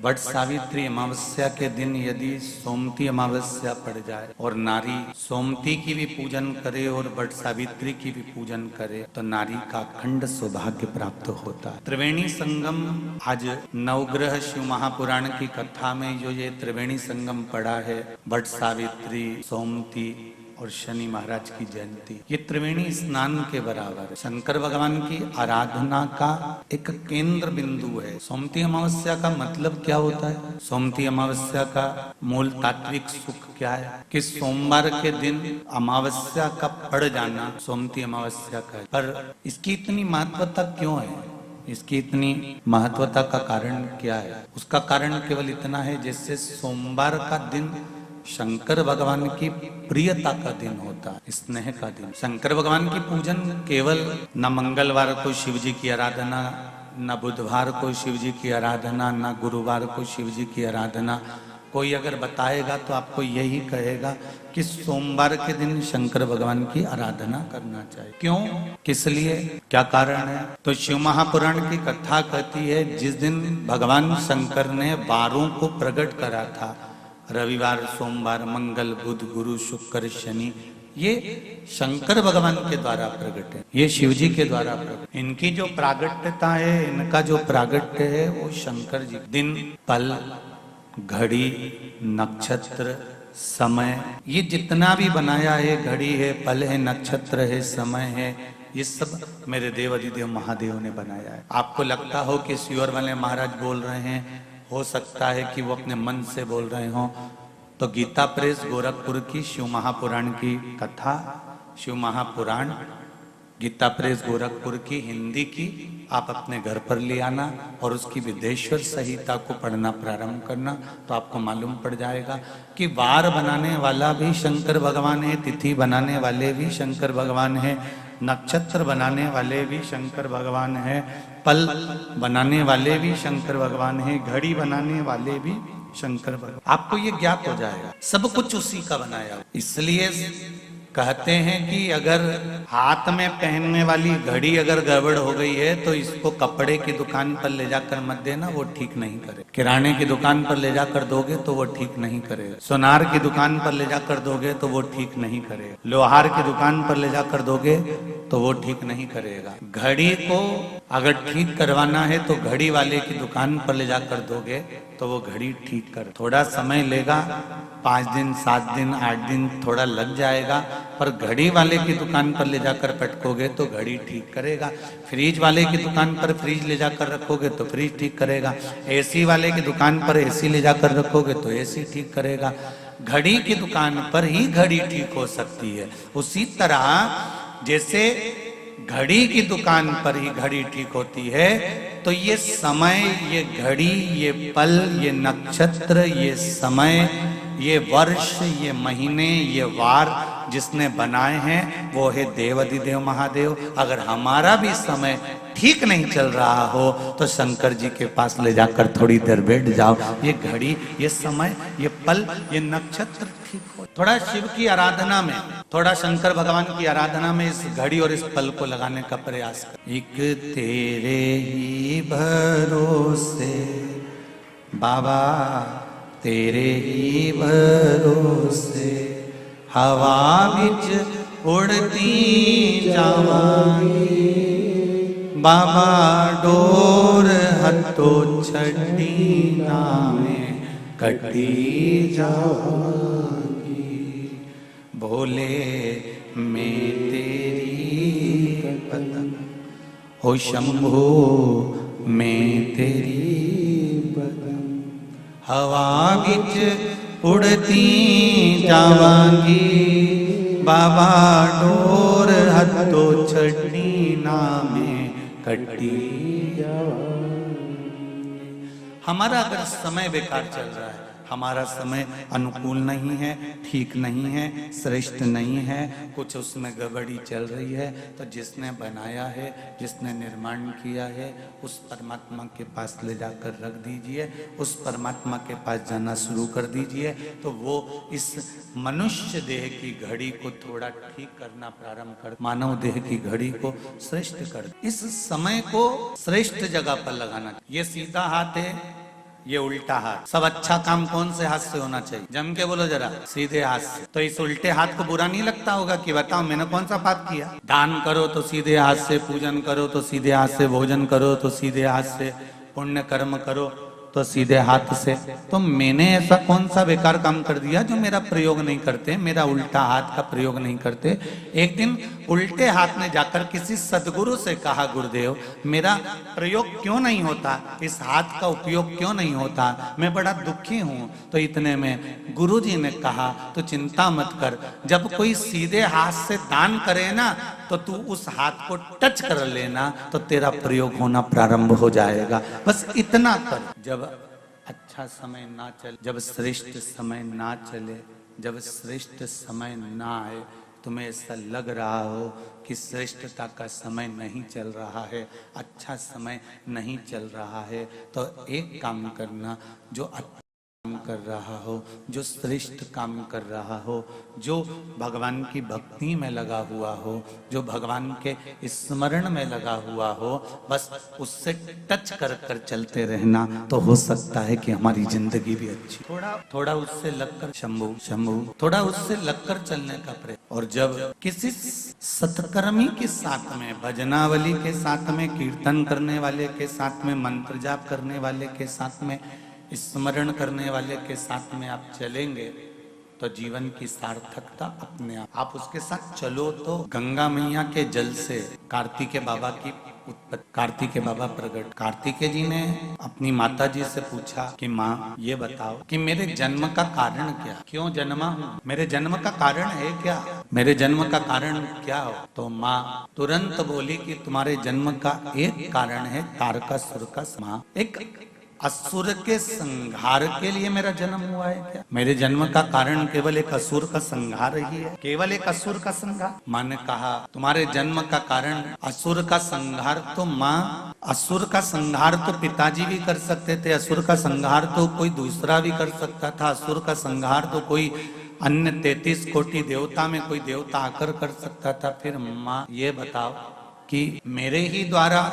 वट सावित्री अमावस्या के दिन यदि सोमती अमावस्या पड़ जाए और नारी सोमती की भी पूजन करे और वट सावित्री की भी पूजन करे तो नारी का अखंड सौभाग्य प्राप्त होता है। त्रिवेणी संगम, आज नवग्रह शिव महापुराण की कथा में जो ये त्रिवेणी संगम पड़ा है, वट सावित्री, सोमती और शनि महाराज की जयंती, ये त्रिवेणी स्नान के बराबर है। शंकर भगवान की आराधना का एक केंद्र बिंदु है। सोमती अमावस्या का मतलब क्या होता है? सोमती अमावस्या का मूल तात्विक सुख क्या है कि सोमवार के दिन अमावस्या का पड़ जाना सोमती अमावस्या का है। पर इसकी इतनी महत्वता क्यों है? इसकी इतनी महत्वता का कारण क्या है? उसका कारण केवल इतना है, जैसे सोमवार का दिन शंकर भगवान की प्रियता का दिन होता है, स्नेह का दिन। शंकर भगवान की पूजन केवल न मंगलवार को शिव जी की आराधना, न बुधवार को शिव जी की आराधना, न गुरुवार को शिव जी की आराधना। कोई अगर बताएगा तो आपको यही कहेगा कि सोमवार के दिन शंकर भगवान की आराधना करना चाहिए। क्यों, किस लिए, क्या कारण है? तो शिव महापुराण की कथा कहती है, जिस दिन भगवान शंकर ने वारों को प्रकट करा था, रविवार, सोमवार, मंगल, बुध, गुरु, शुक्र, शनि, ये शंकर भगवान के द्वारा प्रकट है, ये शिव जी के द्वारा प्रकट। इनकी जो प्रागट्यता है, इनका जो प्रागट्य है वो शंकर जी। दिन, पल, घड़ी, नक्षत्र, समय, ये जितना भी बनाया है, घड़ी है, पल है, नक्षत्र है, समय है, ये सब मेरे देव अधिदेव महादेव ने बनाया है। आपको लगता हो कि शिवर वाले महाराज बोल रहे हैं, हो सकता है कि वो अपने मन से बोल रहे हों, तो गीता प्रेस गोरखपुर की शिव महापुराण की कथा, शिव महापुराण गीता प्रेस गोरखपुर की हिंदी की आप अपने घर पर ले आना और उसकी विदेश्वर संहिता को पढ़ना प्रारंभ करना, तो आपको मालूम पड़ जाएगा कि वार बनाने वाला भी शंकर भगवान है, तिथि बनाने वाले भी शंकर भगवान है, नक्षत्र बनाने वाले भी शंकर भगवान है, पल बनाने वाले भी शंकर भगवान है, घड़ी बनाने वाले भी शंकर भगवान। आपको ये ज्ञात हो जाएगा, सब कुछ उसी का बनाया। इसलिए कहते हैं कि अगर हाथ में पहनने वाली घड़ी अगर गड़बड़ हो गई है तो इसको कपड़े की दुकान पर ले जाकर मत देना, वो ठीक नहीं करे। किराने की दुकान पर ले जाकर दोगे तो वो ठीक नहीं करेगा। सोनार की दुकान पर ले जाकर दोगे तो वो ठीक नहीं करेगा। लोहार की दुकान पर ले जाकर दोगे तो वो ठीक नहीं करेगा। घड़ी को अगर ठीक करवाना है तो घड़ी वाले की दुकान पर ले जाकर दोगे तो वो घड़ी ठीक कर। थोड़ा समय लेगा, 5 दिन, 7 दिन, 8 दिन थोड़ा लग जाएगा, पर घड़ी वाले की दुकान पर ले जाकर पटकोगे तो घड़ी ठीक करेगा। फ्रिज वाले की दुकान पर फ्रिज ले जाकर रखोगे तो फ्रिज ठीक करेगा। एसी वाले की दुकान पर एसी ले जाकर रखोगे तो एसी ठीक करेगा। घड़ी की दुकान पर ही घड़ी ठीक हो सकती है। उसी तरह जैसे घड़ी की दुकान पर ही घड़ी ठीक होती है, तो ये समय, ये घड़ी, ये पल, ये नक्षत्र, ये समय, ये वर्ष, ये महीने, ये वार जिसने बनाए हैं वो है देव अधिदेव महादेव। अगर हमारा भी समय ठीक नहीं चल रहा हो तो शंकर जी के पास ले जाकर थोड़ी देर बैठ जाओ, ये घड़ी, ये समय, ये पल, ये नक्षत्र ठीक हो। थोड़ा शिव की आराधना में, थोड़ा शंकर भगवान की आराधना में इस घड़ी और इस पल को लगाने का प्रयास कर। एक तेरे ही भरोसे बाबा, तेरे ही भरोसे हवा बिच उड़ती जावांगी, बाबा डोर हथो छड़ी नामे कटी जावांगी, भोले मैं तेरी पतंग, हो शंभो मैं तेरी पतंग, हवा बिच उड़ती जावांगी, बाबा डोर हथो छड़ी नामे कटी जावांगी। हमारा अगर समय बेकार चल रहा है, हमारा समय अनुकूल नहीं है, ठीक नहीं है, श्रेष्ठ नहीं है, कुछ उसमें गड़बड़ी चल रही है, तो जिसने बनाया है, जिसने निर्माण किया है, उस परमात्मा के पास ले जाकर रख दीजिए, उस परमात्मा के पास जाना शुरू कर दीजिए, तो वो इस मनुष्य देह की घड़ी को थोड़ा ठीक करना प्रारंभ कर, मानव देह की घड़ी को श्रेष्ठ कर, इस समय को श्रेष्ठ जगह पर लगाना। ये सीधा हाथ है, ये उल्टा हाथ। सब अच्छा काम कौन से हाथ से होना चाहिए? जम के बोलो जरा, सीधे हाथ से। तो इस उल्टे हाथ को बुरा नहीं लगता होगा कि बताओ मैंने कौन सा पाप किया? दान करो तो सीधे हाथ से, पूजन करो तो सीधे हाथ से, भोजन करो तो सीधे हाथ से, पुण्य कर्म करो तो सीधे हाथ से। तो मैंने ऐसा कौन सा बेकार काम कर दिया जो मेरा प्रयोग नहीं करते, मेरा उल्टा हाथ का प्रयोग नहीं करते? एक दिन उल्टे हाथ ने जाकर किसी सदगुरु से कहा, गुरुदेव मेरा प्रयोग क्यों नहीं होता, इस हाथ का उपयोग क्यों नहीं होता, मैं बड़ा दुखी हूं। तो इतने में गुरुजी ने कहा, तो चिंता मत कर, जब कोई सीधे हाथ से दान करे ना तो तू उस हाथ को टच कर लेना तो तेरा प्रयोग होना प्रारंभ हो जाएगा। बस इतना कर। जब अच्छा समय ना चले, जब श्रेष्ठ समय ना चले, जब श्रेष्ठ समय ना आए, तुम्हें ऐसा लग रहा हो कि श्रेष्ठता का समय नहीं चल रहा है, अच्छा समय नहीं चल रहा है, तो एक काम करना, जो काम कर रहा हो, जो श्रेष्ठ काम कर रहा हो, जो भगवान की भक्ति में लगा हुआ हो, जो भगवान के स्मरण में लगा हुआ हो, बस उससे टच कर कर चलते रहना, तो हो सकता है कि हमारी जिंदगी भी अच्छी। थोड़ा उससे लगकर शंभू शंभू, थोड़ा उससे लगकर चलने का प्रयत्न। और जब किसी सत्कर्मी के साथ में, भजनावली के साथ में, कीर्तन करने वाले के साथ में, मंत्र जाप करने वाले के साथ में, स्मरण करने वाले के साथ में आप चलेंगे तो जीवन की सार्थकता अपने आप उसके साथ चलो। तो गंगा मैया के जल से कार्तिकेय बाबा की उत्पत्ति, कार्तिकेय बाबा प्रकट। कार्तिकेय जी ने अपनी माता जी से पूछा कि माँ ये बताओ कि मेरे जन्म का कारण क्या, क्यों जन्मा हूँ, मेरे जन्म का कारण है क्या, मेरे जन्म का कारण क्या हो? तो माँ तुरंत बोली कि तुम्हारे जन्म का एक कारण है तारकासुर का। माँ एक असुर के संहार के लिए मेरा जन्म हुआ है क्या? मेरे जन्म का कारण केवल एक असुर का संहार ही है, केवल एक असुर का संहार। माँ ने कहा तुम्हारे जन्म का कारण असुर का संहार, तो माँ असुर का संहार तो पिताजी भी कर सकते थे, असुर का संहार तो कोई दूसरा भी कर सकता था, असुर का संहार तो कोई अन्य 33 कोटि देवता में कोई देवता आकर कर सकता था। फिर माँ ये बताओ कि मेरे ही द्वारा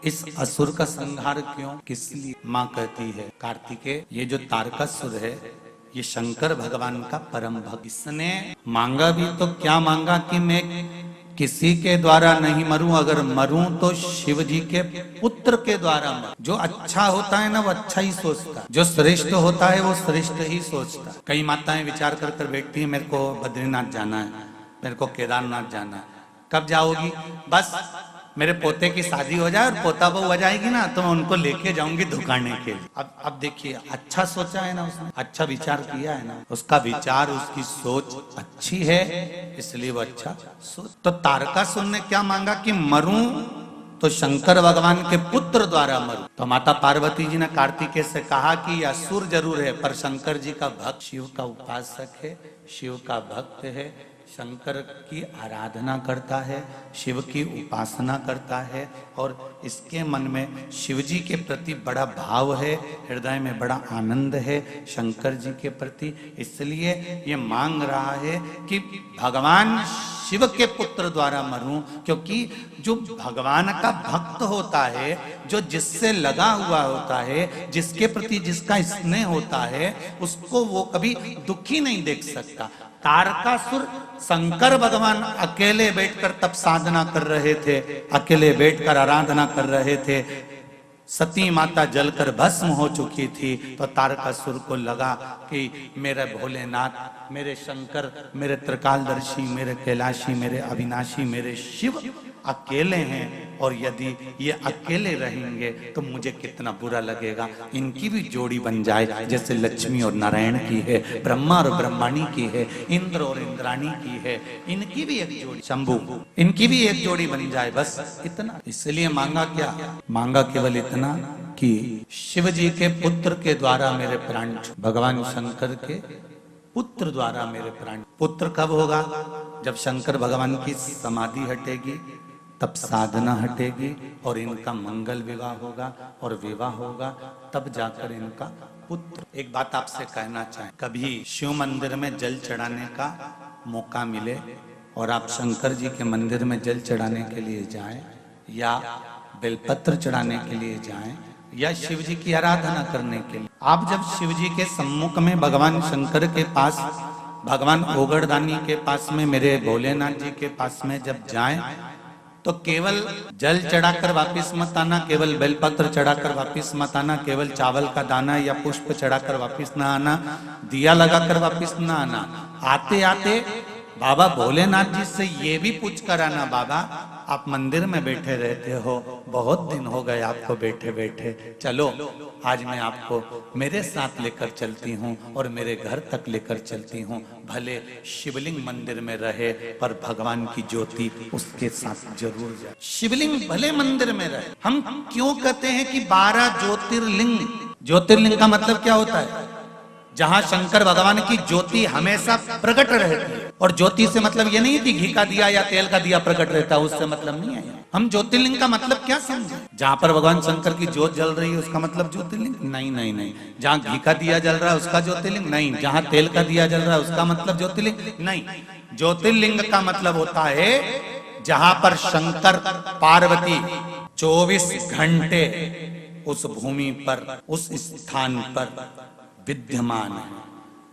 इस असुर का संहार क्यों, किस लिए? माँ कहती है कार्तिकेय ये जो तारकासुर है ये शंकर भगवान का परम भक्त, इसने मांगा भी तो क्या मांगा कि मैं किसी के द्वारा नहीं मरूं, अगर मरूं तो शिव जी के पुत्र के द्वारा मरूं। जो अच्छा होता है ना वो अच्छा ही सोचता है, जो श्रेष्ठ होता है वो श्रेष्ठ ही सोचता है। कई माताएं विचार कर कर बैठती है मेरे को बद्रीनाथ जाना है, मेरे को केदारनाथ जाना है, कब जाओगी? बस मेरे पोते की शादी हो जाए और पोता बहू आ जाएगी ना तो मैं उनको लेके जाऊंगी धुकाने के लिए। अब देखिए अच्छा सोचा है ना उसने, अच्छा विचार किया है ना, उसका विचार उसकी सोच अच्छी है इसलिए वो अच्छा सोच। तो तारकासुर ने क्या मांगा कि मरूं तो शंकर भगवान के पुत्र द्वारा मरूं। तो माता पार्वती जी ने कार्तिकेय से कहा कि असुर जरूर है पर शंकर जी का भक्त, शिव का उपासक है, शिव का भक्त है, शंकर की आराधना करता है, शिव की उपासना करता है और इसके मन में शिव जी के प्रति बड़ा भाव है, हृदय में बड़ा आनंद है शंकर जी के प्रति, इसलिए ये मांग रहा है कि भगवान शिव के पुत्र द्वारा मरूं। क्योंकि जो भगवान का भक्त होता है, जो जिससे लगा हुआ होता है, जिसके प्रति जिसका स्नेह होता है, उसको वो कभी दुखी नहीं देख सकता। तारकासुर शंकर भगवान अकेले बैठकर तप साधना कर रहे थे, अकेले बैठकर आराधना कर रहे थे, सती माता जलकर भस्म हो चुकी थी। तो तारकासुर को लगा कि मेरे भोलेनाथ, मेरे शंकर, मेरे त्रिकालदर्शी, मेरे कैलाशी, मेरे अविनाशी, मेरे शिव अकेले हैं और यदि ये अकेले रहेंगे तो मुझे कितना बुरा लगेगा। इनकी भी जोड़ी बन जाए जैसे लक्ष्मी और नारायण की है, ब्रह्मा और ब्रह्माणी की है, इंद्र और इंद्राणी की है, इनकी भी एक जोड़ी, शंभु, इनकी भी एक जोड़ी बन जाए, बस इतना। इसलिए मांगा क्या? मांगा केवल इतना कि शिव जी के पुत्र के द्वारा मेरे प्राण, भगवान शंकर के पुत्र द्वारा मेरे प्राण। पुत्र कब होगा? जब शंकर भगवान की समाधि हटेगी, तब साधना हटेगी और इनका मंगल विवाह होगा और विवाह होगा, तब जाकर इनका पुत्र। एक बात आपसे कहना चाहें, कभी शिव मंदिर में जल चढ़ाने का मौका मिले और आप शंकर जी के मंदिर में जल चढ़ाने के लिए जाएं या बेलपत्र चढ़ाने के लिए जाएं या शिव जी की आराधना करने के लिए। आप जब शिव जी के सम्मुख में, भगवान शंकर के पास, भगवान ओगड़दानी के पास में, मेरे भोलेनाथ जी के पास में जब जाएं, तो केवल जल चढ़ाकर वापिस मत आना, केवल बेलपत्र चढ़ाकर वापिस मत आना, केवल चावल का दाना या पुष्प चढ़ाकर वापिस ना आना, दिया लगाकर वापिस ना आना। आते आते बाबा भोलेनाथ जी से ये भी पूछ कर आना, बाबा आप मंदिर में बैठे रहते हो, बहुत दिन हो गए आपको बैठे बैठे, चलो आज मैं आपको मेरे साथ लेकर चलती हूँ और मेरे घर तक लेकर चलती हूँ। भले शिवलिंग मंदिर में रहे पर भगवान की ज्योति उसके साथ जरूर जाए। शिवलिंग भले मंदिर में रहे। हम क्यों कहते हैं कि 12 ज्योतिर्लिंग? ज्योतिर्लिंग का मतलब क्या होता है? जहां शंकर भगवान की ज्योति हमेशा प्रकट रहती है। और ज्योति से मतलब ये नहीं कि घी का दिया या तेल का दिया प्रकट रहता है, उससे मतलब नहीं है। हम ज्योतिर्लिंग का मतलब क्या समझे? जहां पर भगवान शंकर की ज्योत जल रही है उसका मतलब ज्योतिर्लिंग? नहीं नहीं नहीं। जहां घी का दिया जल रहा है उसका ज्योतिर्लिंग? नहीं। जहां तेल का दिया जल रहा है उसका मतलब ज्योतिर्लिंग? नहीं। ज्योतिर्लिंग का मतलब होता है जहां पर शंकर पार्वती 24 घंटे उस भूमि पर, उस स्थान पर विद्यमान है।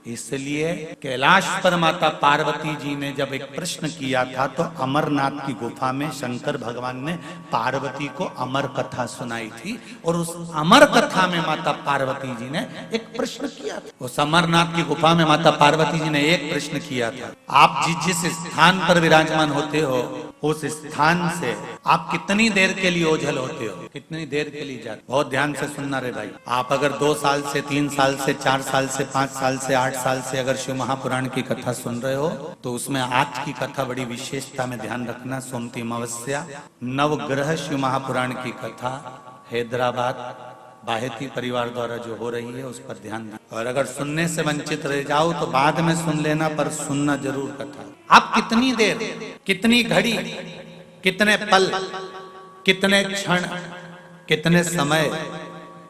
इसलिए कैलाश पर माता पार्वती जी ने जब एक प्रश्न किया था तो अमरनाथ की गुफा में शंकर भगवान ने पार्वती को अमर कथा सुनाई थी, और उस अमर कथा में माता पार्वती जी ने एक प्रश्न किया था। उस अमरनाथ की गुफा में माता पार्वती जी ने एक प्रश्न किया था, आप जिस स्थान पर विराजमान होते हो उस स्थान से आप कितनी देर के लिए ओझल होते हो, कितनी देर के लिए जाते? बहुत ध्यान से सुनना रे भाई। आप अगर 2 साल से, 3 साल से, 4 साल से, 5 साल से, 8 साल से अगर शिव महापुराण की कथा सुन रहे हो तो उसमें आज की कथा बड़ी विशेषता में ध्यान रखना। सोमती अमावस्या नवग्रह शिव महापुराण की कथा हैदराबाद बाहेती परिवार द्वारा जो हो रही है उस पर ध्यान दें। और अगर सुनने से वंचित रह जाओ तो बाद में सुन लेना, पर सुनना जरूर कथा। आप कितनी देर, कितनी घड़ी, कितने पल, कितने क्षण, कितने समय,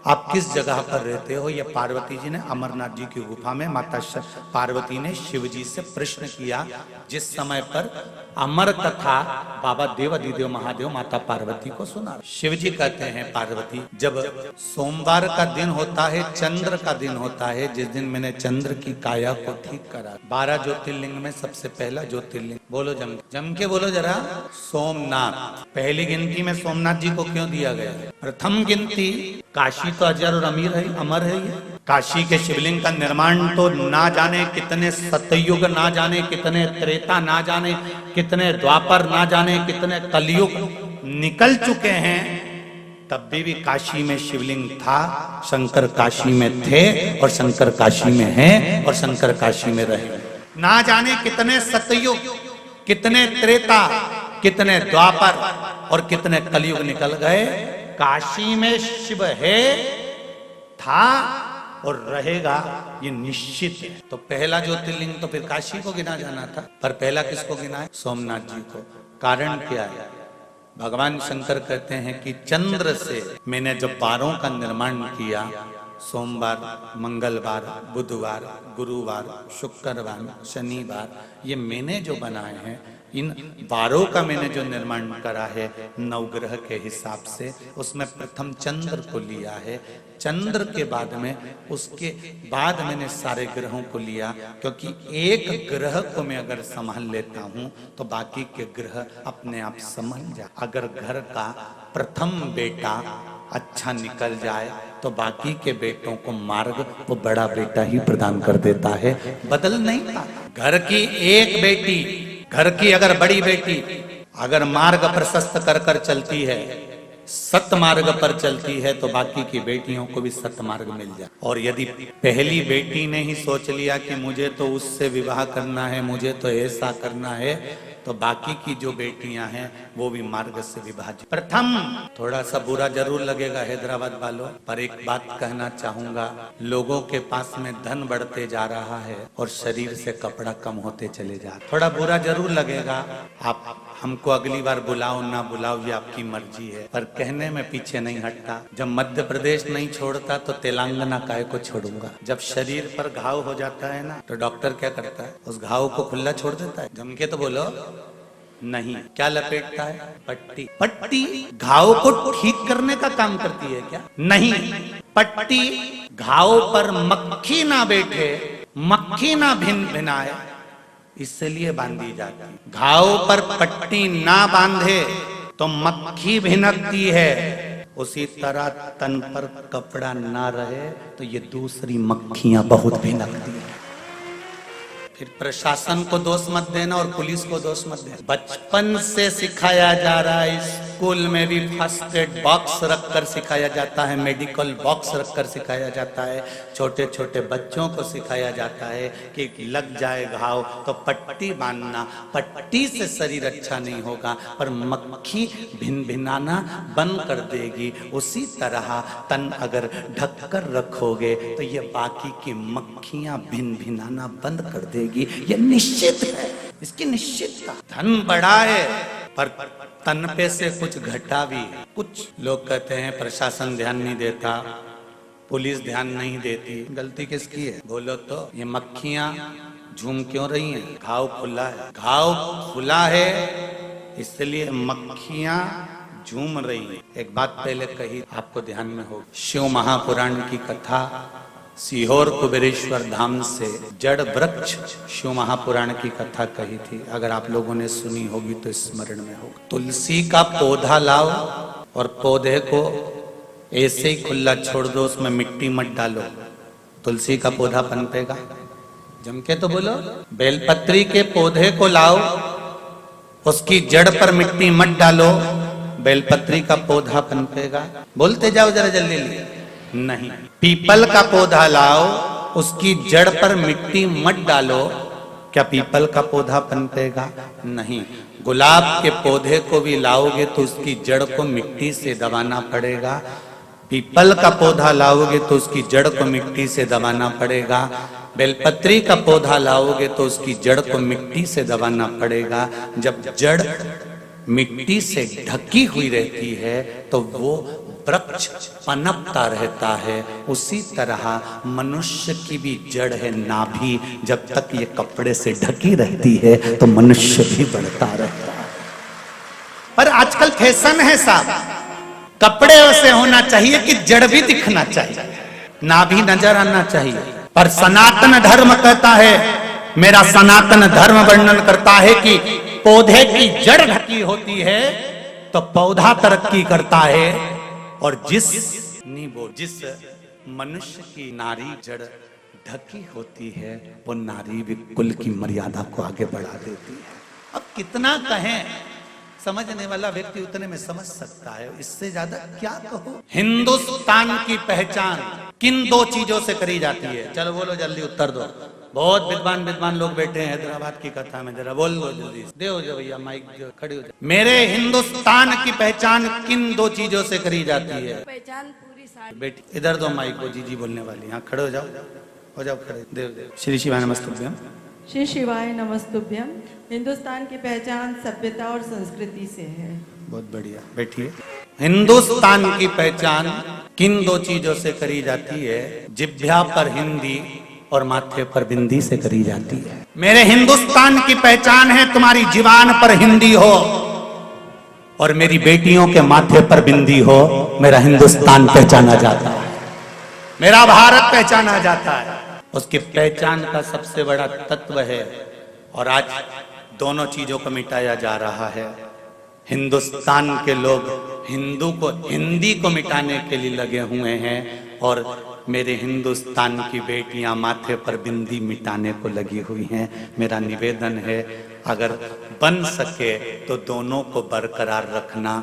आप किस जगह पर रहते हो, ये पार्वती जी ने अमरनाथ जी की गुफा में माता पार्वती ने शिव जी से प्रश्न किया, जिस समय पर अमर कथा बाबा देवाधिदेव महादेव माता पार्वती को सुना। शिव जी कहते हैं पार्वती, जब सोमवार का दिन होता है, चंद्र का दिन होता है, जिस दिन मैंने चंद्र की काया को ठीक करा, 12 ज्योतिर्लिंग में सबसे पहला ज्योतिर्लिंग, बोलो जम के बोलो जरा, सोमनाथ। पहली गिनती में सोमनाथ जी को क्यों दिया गया? प्रथम गिनती, काशी तो अजर और अमर है ये। काशी के शिवलिंग का निर्माण तो ना जाने कितने सतयुग, ना जाने कितने त्रेता, ना जाने कितने द्वापर, ना जाने कितने कलयुग निकल चुके हैं, तब भी काशी में शिवलिंग था। शंकर काशी में थे और शंकर काशी में हैं और शंकर काशी में रहे। ना जाने कितने सतयुग, कितने त्रेता, कितने द्वापर और कितने कलयुग निकल गए, काशी में शिव है, था और रहेगा, ये निश्चित है। तो पहला ज्योतिर्लिंग तो फिर काशी को गिना जाना था, पर पहला किसको गिना है? सोमनाथ जी को। कारण क्या है? भगवान शंकर कहते हैं कि चंद्र से मैंने जब 12 का निर्माण किया, सोमवार, मंगलवार, बुधवार, गुरुवार, शुक्रवार, शनिवार, ये मैंने जो बनाए हैं, इन 12 का मैंने जो निर्माण करा है नवग्रह के हिसाब से, उसमें प्रथम चंद्र को लिया है, चंद्र के बाद में, उसके बाद मैंने सारे ग्रहों को लिया, क्योंकि एक ग्रह को मैं अगर संभाल लेता हूं तो बाकी के ग्रह अपने आप संभल जाए। अगर घर का प्रथम बेटा अच्छा निकल जाए तो बाकी के बेटों को मार्ग वो बड़ा बेटा ही प्रदान कर देता है, बदल नहीं पाता। घर की एक बेटी, घर की अगर बड़ी बेटी अगर मार्ग प्रशस्त कर कर चलती है, सत मार्ग पर चलती है, तो बाकी की बेटियों को भी सत मार्ग मिल जाए। और यदि पहली बेटी ने ही सोच लिया कि मुझे तो उससे विवाह करना है, मुझे तो ऐसा करना है, तो बाकी की जो बेटियां हैं वो भी मार्ग से विभाजित। प्रथम थोड़ा सा बुरा जरूर लगेगा हैदराबाद वालों, पर एक बात कहना चाहूंगा, लोगों के पास में धन बढ़ते जा रहा है और शरीर से कपड़ा कम होते चले जा रहे। थोड़ा बुरा जरूर लगेगा, आप हमको अगली बार बुलाओ ना बुलाओ ये आपकी मर्जी है, पर कहने में पीछे नहीं हटता। जब मध्य प्रदेश नहीं छोड़ता तो तेलंगाना काय को छोड़ूंगा। जब शरीर पर घाव हो जाता है ना, तो डॉक्टर क्या करता है? उस घाव को खुला छोड़ देता है? जम के तो बोलो, नहीं। क्या लपेटता है? पट्टी। पट्टी घाव को ठीक करने का काम करती है क्या? नहीं। पट्टी घाव पर मक्खी ना बैठे, मक्खी ना भिन भिनाए, इसलिए बांधी जाती है। घाव पर पट्टी ना बांधे तो मक्खी भिनकती है, उसी तरह तन पर कपड़ा ना रहे तो ये दूसरी मक्खियां बहुत भिनकती है। फिर प्रशासन को दोष मत देना और पुलिस को दोष मत देना। बचपन से सिखाया जा रहा है, स्कूल में भी फर्स्ट एड बॉक्स रखकर सिखाया जाता है, मेडिकल बॉक्स रखकर सिखाया जाता है, छोटे छोटे बच्चों को सिखाया जाता है कि लग जाए घाव तो पट्टी बांधना, पट्टी से शरीर अच्छा नहीं होगा पर मक्खी भिन भिनाना बंद कर देगी। उसी तरह तन अगर ढककर रखोगे तो ये बाकी की मक्खियां भिन भिनाना बंद कर देगी। ये निश्चित है, इसकी निश्चितता। धन बड़ा है पर तन पे से कुछ घटा भी। कुछ लोग कहते हैं प्रशासन ध्यान नहीं देता, पुलिस ध्यान नहीं देती। गलती किसकी है बोलो तो? ये मक्खियां झूम क्यों रही हैं? घाव खुला है। घाव खुला है इसलिए मक्खियां झूम रही है। एक बात पहले कही आपको ध्यान में हो, शिव महापुराण की कथा सीहोर कुबेरेश्वर धाम से जड़ वृक्ष शिव महापुराण की कथा कही थी। अगर आप लोगों ने सुनी होगी तो स्मरण में होगा। तुलसी का पौधा लाओ और पौधे को ऐसे ही खुला छोड़ दो, उसमें मिट्टी मत डालो, तुलसी का पौधा पनपेगा? जम के तो बोलो। बेलपत्री के पौधे को लाओ, उसकी जड़ पर मिट्टी मत डालो, बेलपत्री का पौधा पनपेगा? बोलते जाओ जरा जल्दी। नहीं। पीपल का पौधा लाओ, उसकी जड़ पर मिट्टी मत डालो, क्या पीपल का पौधा पनपेगा? नहीं। गुलाब के पौधे को भी लाओगे तो उसकी जड़ को मिट्टी से दबाना पड़ेगा, पीपल का पौधा लाओगे तो उसकी जड़ को मिट्टी से दबाना पड़ेगा, बेलपत्री का पौधा लाओगे तो उसकी जड़ को मिट्टी से दबाना पड़ेगा। जब जड़ मिट्टी से ढकी हुई रहती है तो वो वृक्ष पनपता रहता है। उसी तरह मनुष्य की भी जड़ है नाभि, जब तक ये कपड़े से ढकी रहती है तो मनुष्य भी बढ़ता रहता है। पर आजकल फैशन है साहब, कपड़े वैसे होना चाहिए कि जड़ भी दिखना चाहिए, नाभि नजर आना चाहिए। पर सनातन धर्म कहता है, मेरा सनातन धर्म वर्णन करता है कि पौधे की जड़ ढकी होती है तो पौधा तरक्की करता है, और जिस मनुष्य की नारी जड़ ढकी होती है वो नारी भी कुल की मर्यादा को आगे बढ़ा देती है। अब कितना कहें, समझने वाला व्यक्ति उतने में समझ सकता है, इससे ज्यादा क्या कहो। हिंदुस्तान की पहचान किन दो चीजों से करी जाती है? चलो बोलो जल्दी उत्तर दो। बहुत विद्वान लोग बैठे हैं हैदराबाद की कथा में, जरा बोल दो जल्दी। दे हो जाओ भैया माइक, जो खड़ी हो जाओ। मेरे हिंदुस्तान की पहचान किन दो चीजों से करी जाती है? पहचान पूरी सारी। बेटी इधर दो माइक को, जीजी बोलने वाली। हाँ खड़े हो जाओ, हो जाओ खड़े। देव श्री शिवाय नमस्तुभ्यम। श्री शिवाय नमस्तुभ्यम। हिंदुस्तान की पहचान सभ्यता और संस्कृति से है। बहुत बढ़िया, बैठिए। हिंदुस्तान की पहचान किन दो चीजों से करी जाती है? जिभ्या पर हिंदी और माथे पर बिंदी से करी जाती है। मेरे हिंदुस्तान की पहचान है तुम्हारी जीवान पर हिंदी हो और मेरी बेटियों के माथे पर बिंदी हो, मेरा हिंदुस्तान पहचाना जाता है, मेरा भारत पहचाना जाता है। उसकी पहचान का सबसे बड़ा तत्व है, और आज दोनों चीजों को मिटाया जा रहा है। हिंदुस्तान के लोग हिंदी को मिटाने के लिए लगे हुए हैं, और मेरे हिंदुस्तान की बेटियां माथे पर बिंदी मिटाने को लगी हुई हैं। मेरा निवेदन है, अगर बन सके तो दोनों को बरकरार रखना,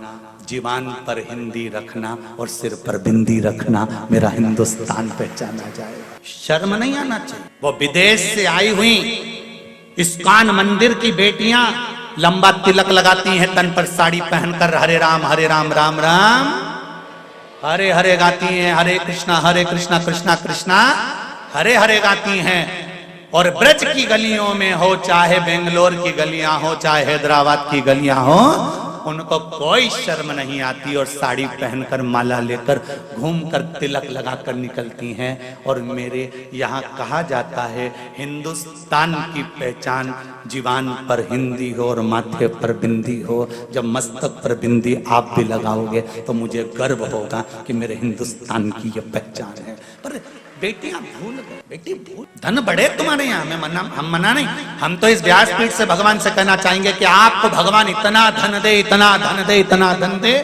जीवान पर हिंदी रखना और सिर पर बिंदी रखना, मेरा हिंदुस्तान पहचाना जाएगा। शर्म नहीं आना चाहिए। वो विदेश से आई हुई इस्कॉन मंदिर की बेटियां लंबा तिलक लगाती हैं, तन पर साड़ी पहनकर हरे राम राम राम हरे हरे गाती हैं, हरे कृष्णा कृष्णा कृष्णा हरे हरे गाती हैं। और ब्रज की गलियों में हो, चाहे बेंगलोर की गलियां हो, चाहे हैदराबाद की गलियां हो, उनको कोई शर्म नहीं आती और साड़ी पहनकर माला लेकर घूमकर तिलक लगाकर निकलती हैं। और मेरे यहाँ कहा जाता है हिंदुस्तान की पहचान जीवान पर हिंदी हो और माथे पर बिंदी हो। जब मस्तक पर बिंदी आप भी लगाओगे तो मुझे गर्व होगा कि मेरे हिंदुस्तान की यह पहचान है। पर बेटी आप भूल गए, बेटी भूल, धन बढ़े तुम्हारे यहाँ, हम मना नहीं, हम तो इस व्यासपीठ से भगवान से कहना चाहेंगे कि आपको भगवान इतना धन दे, इतना धन दे, इतना धन दे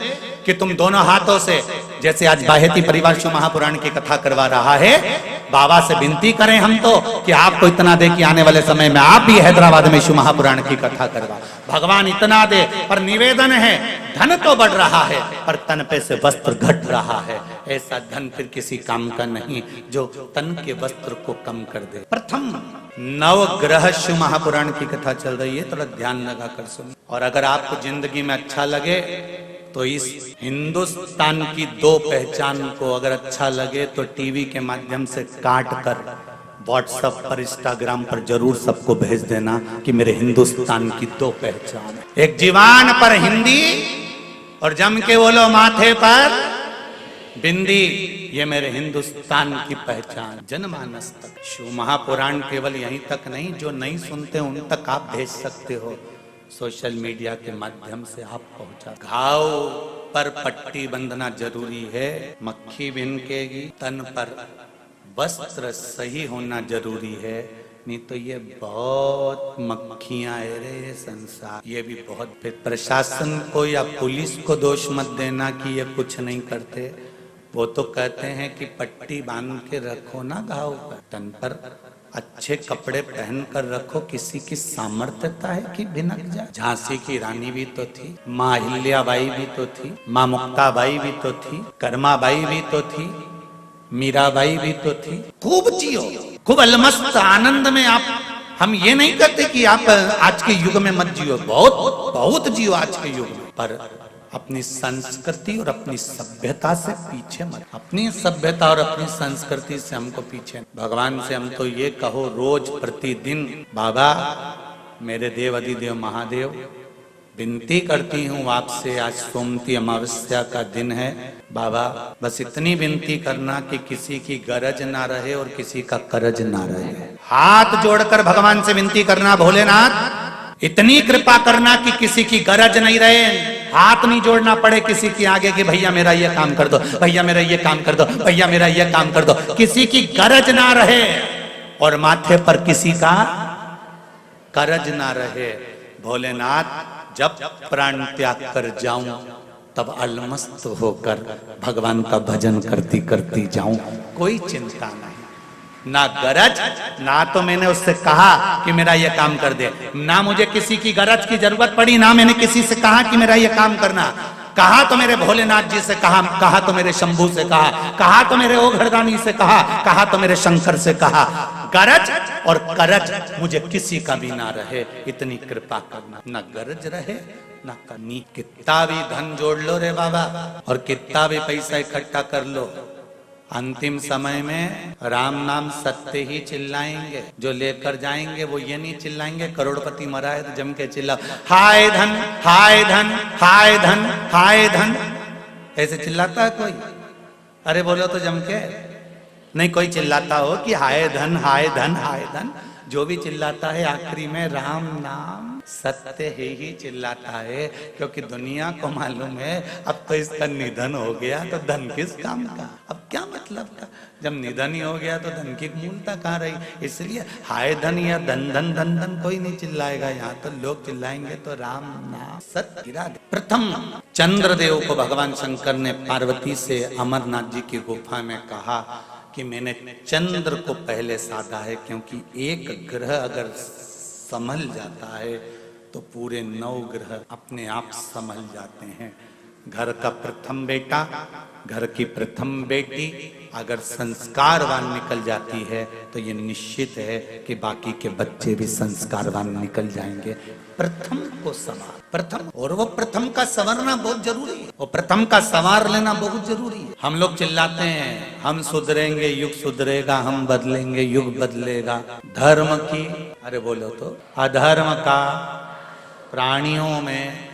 कि तुम दोनों हाथों से, जैसे आज बाहेती परिवार शिव महापुराण की कथा करवा रहा है, बाबा से विनती करें हम तो कि आपको इतना दे कि आने वाले समय में आप भी हैदराबाद में शिव महापुराण की कथा करवा। भगवान इतना दे, पर निवेदन है धन तो बढ़ रहा है पर तन पे से वस्त्र घट रहा है। ऐसा धन फिर किसी काम का नहीं जो तन के वस्त्र को कम कर दे। प्रथम नवग्रह शिव महापुराण की कथा चल रही है, थोड़ा ध्यान लगा कर सुनिए। और अगर आपको जिंदगी में अच्छा लगे तो इस हिंदुस्तान की दो पहचान को अगर अच्छा लगे तो टीवी के माध्यम से काट कर व्हाट्सएप पर, इंस्टाग्राम पर जरूर सबको भेज देना कि मेरे हिंदुस्तान की दो पहचान, एक जीवान पर हिंदी और जम के बोलो माथे पर बिंदी, ये मेरे हिंदुस्तान की पहचान। जनमानस तक शिव महापुराण केवल यहीं तक नहीं, जो नहीं सुनते उन तक आप भेज सकते हो, सोशल मीडिया के माध्यम से आप पहुंचा। घाव पर पट्टी बंधना जरूरी है, मक्खी भिनकेगी, तन पर वस्त्र सही होना जरूरी है, नहीं तो ये बहुत मक्खियां है रे संसार, ये भी बहुत। फिर प्रशासन को या पुलिस को दोष मत देना कि ये कुछ नहीं करते, वो तो कहते हैं कि पट्टी बांध के रखो ना घाव पर, तन पर अच्छे कपड़े पहन कर रखो। किसी की सामर्थ्यता है कि भिनक जाए। झांसी की रानी भी तो थी, माँ अहिल्याबाई भी तो थी, माँ मुक्ताबाई भी तो थी, कर्माबाई भी तो थी, मीराबाई भी तो थी। खूब जियो, खूब अलमस्त आनंद में आप, हम ये नहीं कहते कि आप आज के युग में मत जियो, बहुत बहुत जियो आज के युग में, पर अपनी संस्कृति और अपनी सभ्यता से पीछे मत। अपनी सभ्यता और अपनी संस्कृति से हमको पीछे। भगवान से हम तो ये कहो रोज प्रतिदिन, बाबा मेरे देव अधिदेव महादेव विनती करती हूँ आपसे, आज सोमती अमावस्या का दिन है, बाबा बस इतनी विनती करना कि किसी की गरज ना रहे और किसी का करज ना रहे। हाथ जोड़कर भगवान से विनती करना, भोलेनाथ इतनी कृपा करना कि किसी की गरज नहीं रहे, हाथ नहीं जोड़ना पड़े किसी के आगे कि भैया मेरा ये काम कर दो, भैया मेरा ये काम कर दो, भैया मेरा ये काम कर दो, किसी की गरज ना रहे और माथे पर किसी का करज ना रहे। भोलेनाथ जब प्राण त्याग कर जाऊं तब अलमस्त होकर भगवान का भजन करती करती जाऊं, कोई चिंता नहीं, ना गरज, ना तो मैंने उससे कहा कि मेरा ये काम कर दे, ना मुझे किसी की गरज की जरूरत पड़ी, ना मैंने किसी से कहा कि मेरा ये काम करना। कहा तो मेरे भोलेनाथ जी से कहा तो मेरे शंभू से कहा तो मेरे ओघरदानी से कहा तो मेरे शंकर से कहा। गरज और करज मुझे किसी का भी ना रहे, इतनी कृपा करना। ना गरज रहे ना करनी, कितना भी धन जोड़ लो रे बाबा और कितना भी पैसा इकट्ठा कर लो, अंतिम समय में राम नाम सत्य ही चिल्लाएंगे। जो लेकर जाएंगे वो ये नहीं चिल्लाएंगे करोड़पति मरा है तो जम के चिल्ला हाय धन हाय धन हाय धन हाय धन, ऐसे चिल्लाता है कोई? अरे बोलो तो जम के नहीं कोई चिल्लाता हो कि हाय धन हाय धन हाय धन। जो भी चिल्लाता है आखिरी में राम नाम सत्य ही चिल्लाता है, क्योंकि दुनिया को मालूम है अब तो इसका निधन हो गया तो धन किस काम का, अब क्या मतलब का, जब निधन ही हो गया तो धन की मूलता कहाँ रही। इसलिए हाय धन या धन धन धन धन कोई नहीं चिल्लाएगा, यहाँ तो लोग चिल्लाएंगे तो राम नाम सत्य। प्रथम चंद्रदेव को भगवान शंकर ने पार्वती से अमरनाथ जी की गुफा में कहा कि मैंने चंद्र को पहले साधा है, क्योंकि एक ग्रह अगर संभल जाता है तो पूरे 9 ग्रह अपने आप संभल जाते हैं। घर का प्रथम बेटा, घर की प्रथम बेटी अगर संस्कारवान निकल जाती है तो ये निश्चित है कि बाकी के बच्चे भी संस्कारवान निकल जाएंगे। प्रथम को संवार, प्रथम, और वो प्रथम का संवरना बहुत जरूरी है, वो प्रथम का संवार लेना बहुत जरूरी है। हम लोग चिल्लाते हैं हम सुधरेंगे युग सुधरेगा, हम बदलेंगे युग बदलेगा। धर्म की, अरे बोलो तो अधर्म का प्राणियों में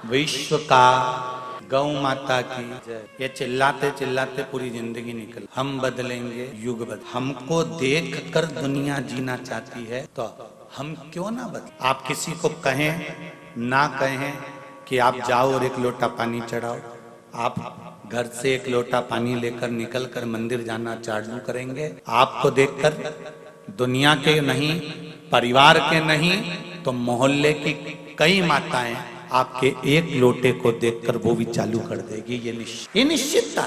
विश्व का, गौ माता की जय। ये चिल्लाते चिल्लाते पूरी जिंदगी निकल। हम बदलेंगे युग बदल। हमको देख कर दुनिया जीना चाहती है तो हम क्यों ना बदले। आप किसी को कहें ना कहें कि आप जाओ और एक लोटा पानी चढ़ाओ, आप घर से एक लोटा पानी लेकर निकल कर मंदिर जाना चालू करेंगे, आपको देखकर दुनिया के नहीं, परिवार के नहीं तो मोहल्ले की कई माताएं आपके एक लोटे को देखकर वो भी चालू कर देगी। ये निश्चितता।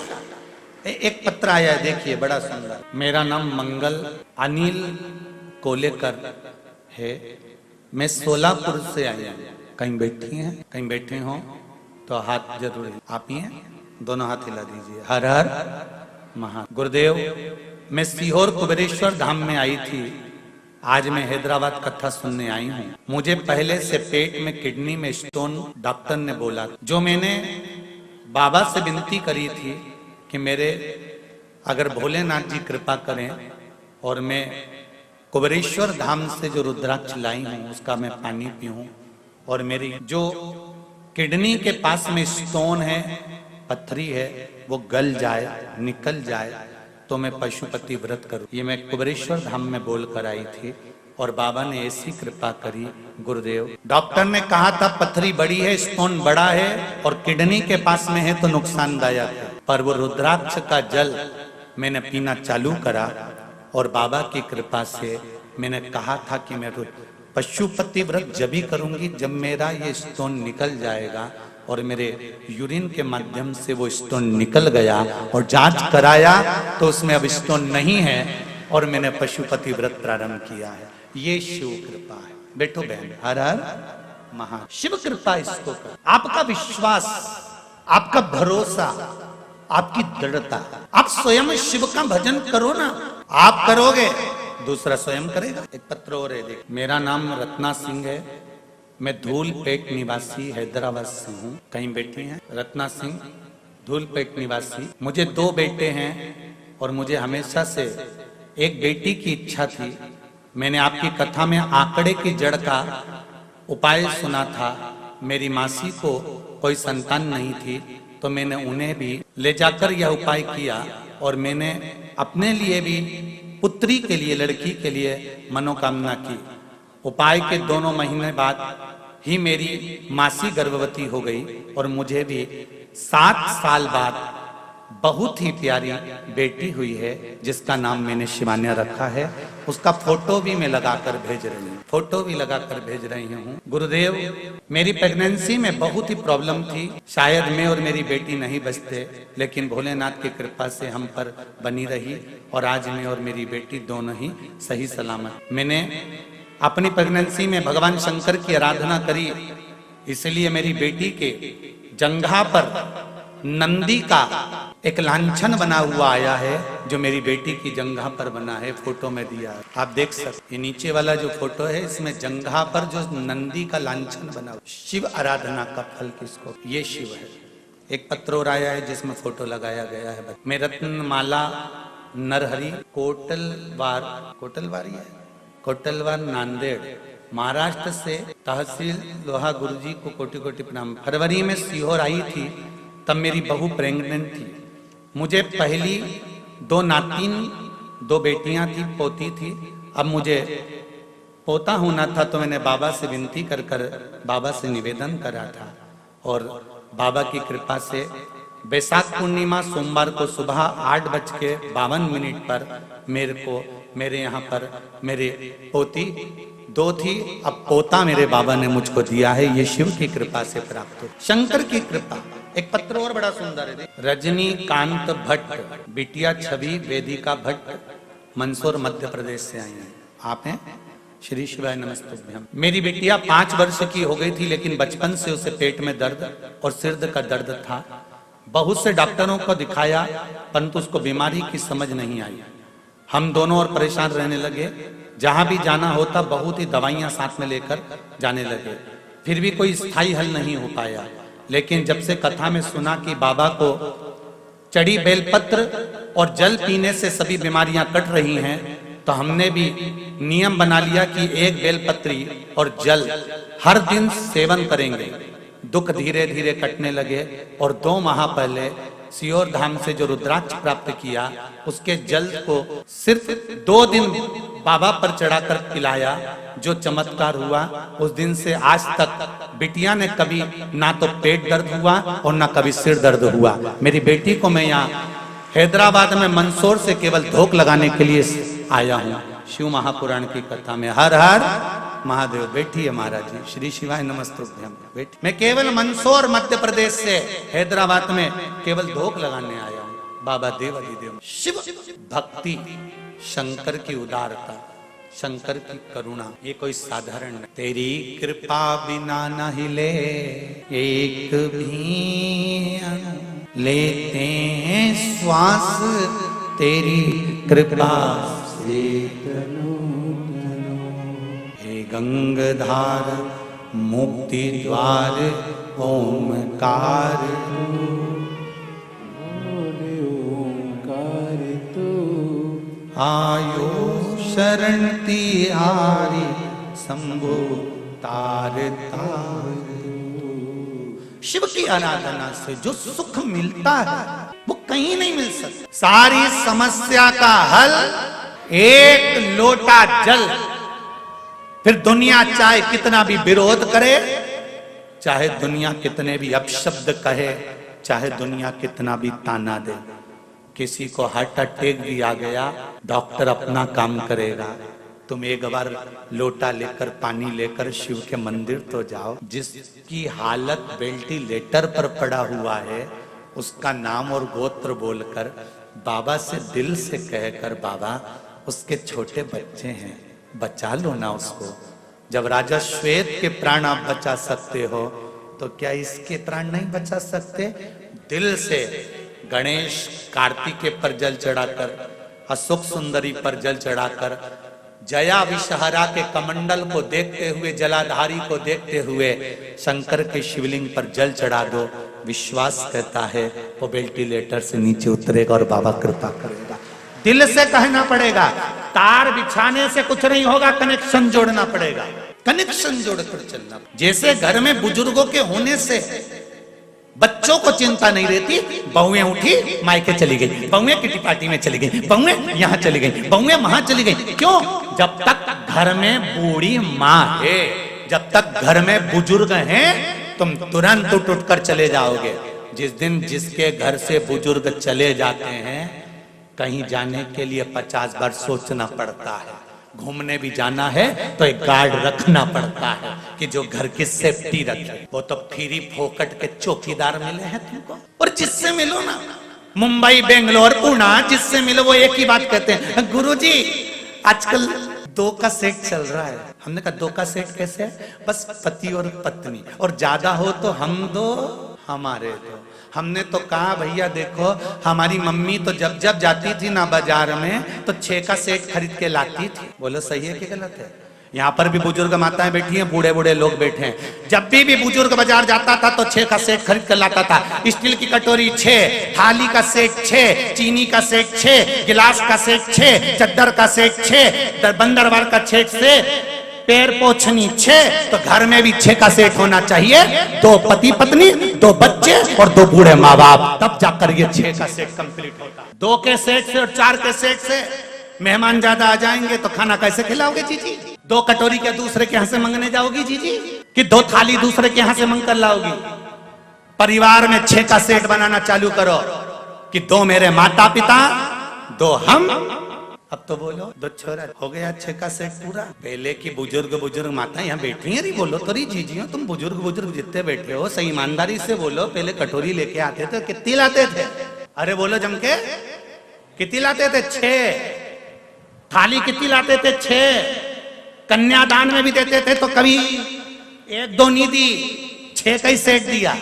एक पत्र आया है, देखिए बड़ा सुंदर। मेरा नाम मंगल अनिल कोलेकर है, मैं सोलापुर से आई हूँ। कहीं बैठी हैं, कहीं बैठे हो तो हाथ जरूर, आप ही हैं, दोनों हाथ हिला दीजिए। हर हर महा। गुरुदेव, मैं सीहोर कुबेरेश्वर धाम में आई थी, आज मैं हैदराबाद कथा सुनने आई हूँ। मुझे पहले से पेट में किडनी में स्टोन डॉक्टर ने बोला, जो मैंने बाबा से विनती करी थी कि मेरे अगर भोलेनाथ जी कृपा करें और मैं कुबेरेश्वर धाम से जो रुद्राक्ष लाई हूँ उसका मैं पानी पीऊँ और मेरी जो किडनी के पास में स्टोन है, पत्थरी है, वो गल जाए, निकल जाए तो मैं पशुपति व्रत करूं। ये मैं कुबेरेश्वर धाम में बोल कर आई थी और बाबा ने ऐसी कृपा करी। गुरुदेव, डॉक्टर ने कहा था पत्थरी बड़ी है, स्टोन बड़ा है और किडनी के पास में है तो नुकसानदायक है, पर वो रुद्राक्ष का जल मैंने पीना चालू करा और बाबा की कृपा से मैंने कहा था कि मैं पशुपति व्रत जब भी करूंगी जब मेरा ये स्टोन निकल जाएगा, और मेरे यूरिन के माध्यम से वो स्टोन निकल गया और जांच कराया तो उसमें अब स्टोन नहीं है और मैंने पशुपति व्रत प्रारंभ किया है। ये शिव कृपा है। बैठो बहन, हर हर महा। शिव कृपा इसको कर। आपका विश्वास, आपका भरोसा, आपकी दृढ़ता, आप स्वयं शिव का भजन करो ना। आप करोगे, दूसरा स्वयं करेगा। एक पत्र और है, देख। मेरा नाम रत्ना सिंह है, मैं धूलपेट निवासी हैदराबाद से हूँ। कहीं बैठी हैं? रत्ना सिंह, धूलपेट निवासी। मुझे 2 बेटे हैं और मुझे हमेशा से एक बेटी की इच्छा थी। मैंने आपकी कथा में आंकड़े की जड़ का उपाय सुना था। मेरी मासी को कोई संतान नहीं थी तो मैंने उन्हें भी ले जाकर यह उपाय किया और मैंने अपने लिए भी पुत्री के लिए, लड़की के लिए मनोकामना की। उपाय के 2 महीने बाद ही मेरी मासी गर्भवती हो गई और मुझे भी 7 साल बाद बहुत ही प्यारी बेटी हुई है जिसका नाम मैंने शिवान्या रखा है। उसका फोटो भी मैं लगाकर भेज रही हूँ, फोटो भी लगाकर भेज रही हूँ। गुरुदेव, मेरी प्रेगनेंसी में बहुत ही प्रॉब्लम थी, शायद मैं और मेरी बेटी नहीं बचते, लेकिन भोलेनाथ की कृपा से हम पर बनी रही और आज मैं और मेरी बेटी दोनों ही सही सलामत। मैंने अपनी प्रेगनेंसी में भगवान शंकर की आराधना करी, इसलिए मेरी बेटी के जंघा पर नंदी का एक लांछन बना हुआ आया है जो मेरी बेटी की जंघा पर बना है, फोटो में दिया है, आप देख सकते। ये नीचे वाला जो फोटो है इसमें जंघा पर जो नंदी का लांछन बना हुआ। शिव आराधना का फल किसको? ये शिव है। एक पत्र और आया है जिसमें फोटो लगाया गया है। मैं रत्नमाला नरहरी कोटलवारी है, कोटलवार नांदेड़ महाराष्ट्र से, तहसील लोहा। गुरुजी को कोटि कोटि प्रणाम। फरवरी में सीहोर आई थी, तब मेरी बहू प्रेग्नेंट थी। मुझे पहली 2 नातिन, 2 बेटियां थी, पोती थी। अब मुझे पोता होना था तो मैंने बाबा से विनती कर बाबा से निवेदन करा था और बाबा की कृपा से बैसाख पूर्णिमा सोमवार को सुबह 8:52 पर मेरे यहाँ पर मेरे पोती 2 थी, अब पोता मेरे बाबा ने मुझको दिया है। ये शिव की कृपा से प्राप्त हो, शंकर की कृपा। एक पत्र और बड़ा सुंदर है। रजनीकांत भट्ट, बिटिया छवि वेदिका भट्ट, मंदसौर मध्य प्रदेश से आई हैं। आप हैं? श्री शिवाय नमस्तुभ्यम। मेरी बिटिया 5 वर्ष की हो गई थी, लेकिन बचपन से उसे पेट में दर्द और सिर का दर्द था। बहुत से डॉक्टरों को दिखाया परंतु उसको बीमारी की समझ नहीं आई। हम दोनों और परेशान रहने लगे। जहां भी जाना होता बहुत ही दवाइयां साथ में लेकर जाने लगे, फिर भी कोई स्थायी हल नहीं हो पाया। लेकिन जब से कथा में सुना कि बाबा को चढ़ी बेलपत्र और जल पीने से सभी बीमारियां कट रही हैं, तो हमने भी नियम बना लिया कि 1 बेलपत्री और जल हर दिन सेवन करेंगे। दुख धीरे धीरे कटने लगे और 2 माह पहले सियोर धाम से जो रुद्राक्ष प्राप्त किया उसके जल को सिर्फ 2 दिन बाबा पर चढ़ाकर पिलाया, जो चमत्कार हुआ उस दिन से आज तक बिटिया ने कभी ना तो पेट दर्द हुआ और ना कभी सिर दर्द हुआ। मेरी बेटी को मैं यहाँ हैदराबाद में मंदसौर से केवल धोख लगाने के लिए आया हूँ। शिव महापुराण की कथा में हर हर महादेव। बेटी है महाराज जी, श्री शिवाय नमस्तुभ्यम। बेटी मैं केवल मंदसौर मध्य प्रदेश से हैदराबाद में केवल धोख लगाने आया हूँ। बाबा देवाधिदेव शिव भक्ति, शंकर की उदारता, शंकर की करुणा, ये कोई साधारण नहीं। तेरी कृपा बिना न हिले एक भी अणु, लेते हैं श्वास तेरी कृपा से तनु तनु। हे गंगाधार मुक्ति द्वार ओमकार आयो शरण तिहारी शंभु तार तार। शिव की आराधना से जो सुख मिलता है वो कहीं नहीं मिल सकता। सारी समस्या का हल एक लोटा जल। फिर दुनिया चाहे कितना भी विरोध करे, चाहे दुनिया कितने भी अपशब्द कहे, चाहे दुनिया कितना भी ताना दे, किसी को हार्ट अटैक भी आ गया, डॉक्टर अपना काम करेगा। तुम एक बार लोटा लेकर पानी लेकर शिव के मंदिर तो जाओ। जिसकी हालत वेंटिलेटर पर पड़ा हुआ है उसका नाम और गोत्र बोलकर बाबा से दिल से कहकर, बाबा उसके छोटे बच्चे हैं, बचा लो ना उसको। जब राजा श्वेत के प्राण आप बचा सकते हो तो क्या इसके प्राण नहीं बचा सकते? दिल से गणेश कार्तिकेय पर जल चढ़ाकर, अशोक सुंदरी पर जल चढ़ाकर, जया विषहरा के कमंडल को देखते हुए, जलाधारी को देखते हुए शंकर के शिवलिंग पर जल चढ़ा दो। विश्वास कहता है वो वेंटिलेटर से नीचे उतरेगा और बाबा कृपा करेगा। दिल से कहना पड़ेगा, तार बिछाने से कुछ नहीं होगा, कनेक्शन जोड़ना पड़ेगा, कनेक्शन जोड़कर चलना। जैसे घर में बुजुर्गों के होने से बच्चों को चिंता नहीं रहती, बहुएं उठी मायके चली गई, बहुएं किटी पार्टी में चली गई, बहुएं यहाँ चली गई, बहुएं वहां चली गई। क्यों? जब तक घर में बूढ़ी माँ है, जब तक घर में बुजुर्ग हैं, तुम तुरंत उठ कर चले जाओगे। जिस दिन जिसके घर से बुजुर्ग चले जाते हैं, कहीं जाने के लिए 50 बार सोचना पड़ता है। घूमने भी जाना है तो एक गार्ड रखना पड़ता है कि जो घर की सेफ्टी रखे। वो तो फ्री फोकट के चौकीदार मिले हैं तुमको। और जिससे मिलो ना, मुंबई, बेंगलोर, पुणे, जिससे मिलो वो एक ही बात कहते हैं, गुरुजी आजकल 2 का सेट चल रहा है। हमने कहा 2 का सेट कैसे है? बस पति और पत्नी, और ज्यादा हो तो हम 2 हमारे 2। हमने तो कहा भैया देखो, हमारी मम्मी तो जब जब जाती थी ना बाजार में तो 6 का सेट खरीद के लाती थी। बोलो सही है कि गलत है? यहाँ पर भी बुजुर्ग माताएं बैठी हैं, बूढ़े बूढ़े लोग बैठे हैं। जब भी बुजुर्ग बाजार जाता था तो 6 का सेट खरीद कर लाता था। स्टील की कटोरी 6, थाली का सेट 6, चीनी का सेट 6, गिलास का सेट 6, चद्दर का सेट 6, बंदरवार का सेट से पैर पोछनी 6। तो घर में भी 6 का सेट होना चाहिए। 2 पति पत्नी, 2 बच्चे और 2 बूढ़े माँ बाप, तब जाकर ये 6 का सेट कंप्लीट होता। 2 के सेट से और 4 के सेट से मेहमान ज्यादा आ जाएंगे तो खाना कैसे खिलाओगे जीजी? 2 कटोरी के दूसरे के यहाँ से मंगने जाओगी जीजी, कि 2 थाली दूसरे के यहाँ से मंग कर लाओगी? परिवार में 6 का सेट बनाना चालू करो कि 2 मेरे माता पिता, 2 हम। अब तो बोलो 2 छोरा, हो गया 6 का सेट पूरा। पहले की बुजुर्ग माता यहाँ बैठी है, बोलो तो रही जीजियो, तुम बुजुर्ग जितने बैठे हो सही ईमानदारी से बोलो। पहले कटोरी लेके आते थे, कितनी लाते थे? अरे बोलो जम के, कितनी लाते थे? 6। थाली कितनी लाते थे? 6। कन्यादान में भी देते थे तो कभी 1-2 नहीं दी, 6 का ही सेट दिया।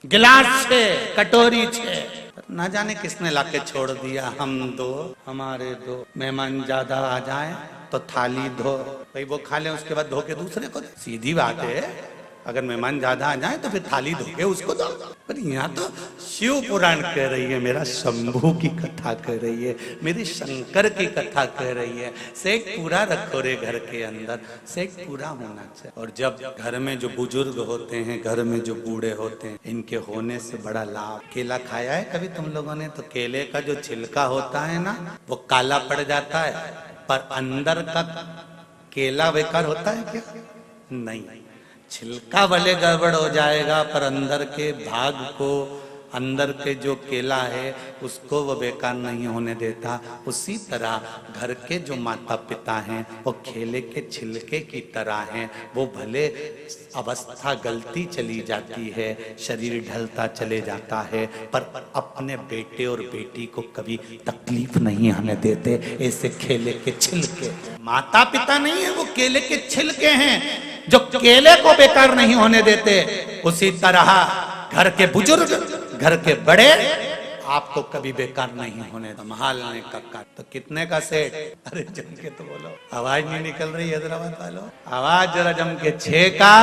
गिलास 6, कटोरी 6। ना जाने किसने लाके छोड़ दिया। हम 2, हमारे 2। मेहमान ज्यादा आ जाए तो थाली धो, भाई वो खा ले, उसके बाद धो के दूसरे को दे। सीधी बात है। अगर मेहमान ज्यादा आ जाए तो फिर थाली धो के उसको दो। पर यहाँ तो शिव पुराण कह रही है, मेरा शंभू की कथा कह रही है, मेरे शंकर की कथा कह रही है। सेठ पूरा रखो रे घर के अंदर, सेठ पूरा होना चाहिए। और जब घर में जो बुजुर्ग होते हैं, घर में जो बूढ़े होते हैं, इनके होने से बड़ा लाभ। केला खाया है कभी तुम लोगों ने? तो केले का जो छिलका होता है ना, वो काला पड़ जाता है, पर अंदर का केला बेकार होता है क्या? नहीं, छिलका भले गड़बड़ हो जाएगा पर अंदर के भाग को, अंदर के जो केला है उसको वो बेकार नहीं होने देता। उसी तरह घर के जो माता पिता हैं वो केले के छिलके की तरह हैं। वो भले अवस्था गलती चली जाती है, शरीर ढलता चले जाता है, पर अपने बेटे और बेटी को कभी तकलीफ नहीं होने देते। ऐसे केले के छिलके, माता पिता नहीं है, वो केले के छिलके हैं जो केले को बेकार नहीं होने देते। उसी तरह घर के बुजुर्ग, घर के बड़े आपको कभी बेकार नहीं होने दो। महालने का तो कितने का सेट? अरे जम के तो बोलो, आवाज नहीं निकल रही हैदराबाद वालों, आवाज जरा जम के। 6 का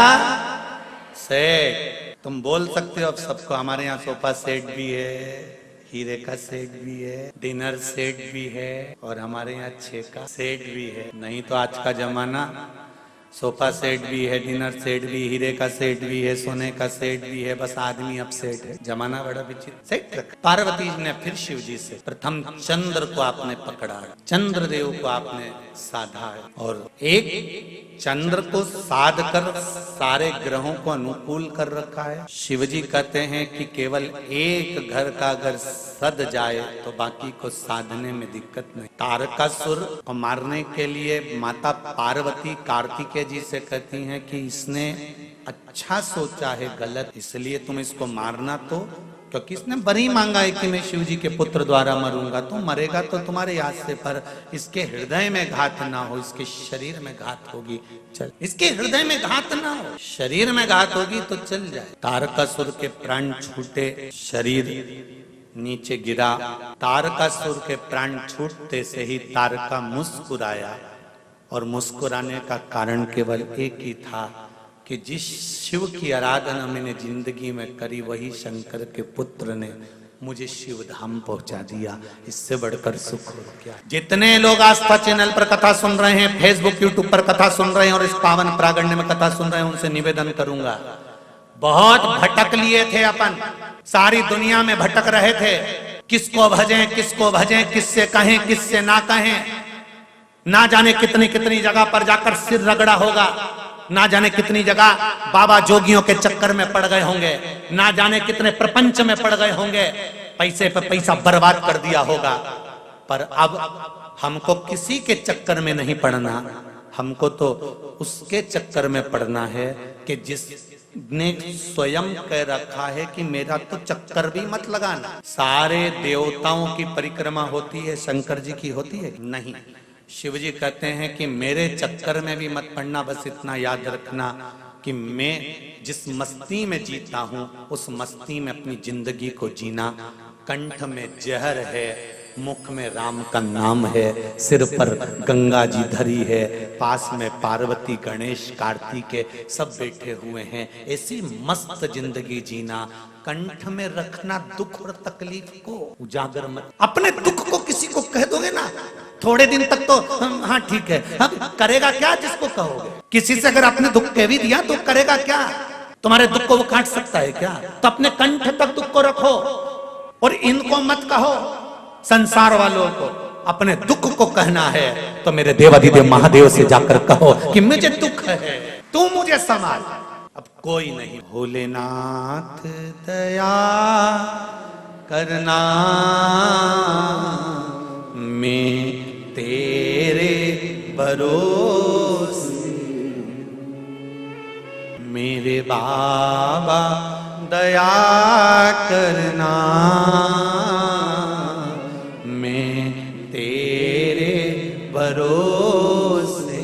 सेट। तुम बोल सकते हो अब सबको, हमारे यहाँ सोफा सेट भी है, हीरे का सेट भी है, डिनर सेट भी है, और हमारे यहाँ 6 का सेट भी है। नहीं तो आज का जमाना सोफा सेट भी है, डिनर सेट भी, हीरे का सेट भी है, सोने का सेट भी है, बस आदमी अब सेट है। जमाना बड़ा विचित्र। सेट रखा। पार्वती जी ने फिर शिव जी से प्रथम चंद्र को आपने पकड़ा, चंद्रदेव को आपने साधा है, और एक चंद्र को साध कर सारे ग्रहों को अनुकूल कर रखा है। शिव जी कहते हैं कि केवल एक घर का अगर सद जाए तो बाकी को साधने में दिक्कत नहीं। तारकासुर को मारने के लिए माता पार्वती कार्तिकेय जी से कहती हैं कि इसने अच्छा सोचा है, गलत इसलिए तुम इसको मारना, तो क्योंकि इसने बरी मांगा है कि मैं शिव जी के पुत्र द्वारा मरूंगा। तो मरेगा तो तुम्हारे याद से, पर इसके हृदय में घात ना हो, इसके शरीर में घात होगी चल, इसके हृदय में घात ना हो, शरीर में घात होगी तो चल जाए। तारकासुर के प्राण छूटे, शरीर नीचे गिरा। तारकासुर के प्राण छूटते से ही तारका मुस्कुराया, और मुस्कुराने का कारण केवल एक ही था कि जिस शिव की आराधना मैंने जिंदगी में करी, वही शंकर के पुत्र ने मुझे शिव धाम पहुंचा दिया। इससे बढ़कर सुख हो क्या? जितने लोग आस्था चैनल पर कथा सुन रहे हैं, फेसबुक यूट्यूब पर कथा सुन रहे हैं, और इस पावन प्रागण्य में कथा सुन रहे हैं, उनसे निवेदन करूंगा, बहुत भटक लिए थे अपन, सारी दुनिया में भटक रहे थे, किसको भजें किसको भजें, किससे कहें किससे ना कहें, ना जाने कितनी कितनी जगह पर जाकर सिर रगड़ा होगा, ना जाने कितनी जगह बाबा जोगियों के चक्कर में पड़ गए होंगे, ना जाने कितने प्रपंच में पड़ गए होंगे, पैसे पे पैसा बर्बाद कर दिया होगा। पर अब हमको किसी के चक्कर में नहीं पड़ना, हमको तो उसके चक्कर में पड़ना है कि जिसने स्वयं कह रखा है कि मेरा तो चक्कर भी मत लगाना। सारे देवताओं की परिक्रमा होती है, शंकर जी की होती है नहीं। शिव जी कहते हैं कि मेरे चक्कर में भी मत पड़ना, बस इतना याद रखना कि मैं जिस मस्ती में जीता हूं उस मस्ती में अपनी जिंदगी को जीना। कंठ में जहर है, मुख में राम का नाम है, सिर पर गंगा जी धरी है, पास में पार्वती गणेश कार्तिकेय सब बैठे हुए हैं। ऐसी मस्त जिंदगी जीना, कंठ में रखना दुख और तकलीफ को, उजागर मत। अपने दुख को किसी को कह दोगे ना, थोड़े दिन तक तो हाँ ठीक है, अब करेगा क्या जिसको कहोगे? किसी से अगर आपने दुख कह भी दिया तो करेगा क्या? तुम्हारे दुख को वो काट सकता है क्या? तो अपने कंठ तक दुख को रखो और इनको मत कहो। संसार वालों को अपने दुख को कहना है तो मेरे देवाधिदेव महादेव से जाकर कहो कि मुझे दुख है, तू मुझे संभाल। अब कोई नहीं। भोलेनाथ दया करना, मैं तेरे भरोसे, मेरे बाबा दया करना, मैं तेरे भरोसे।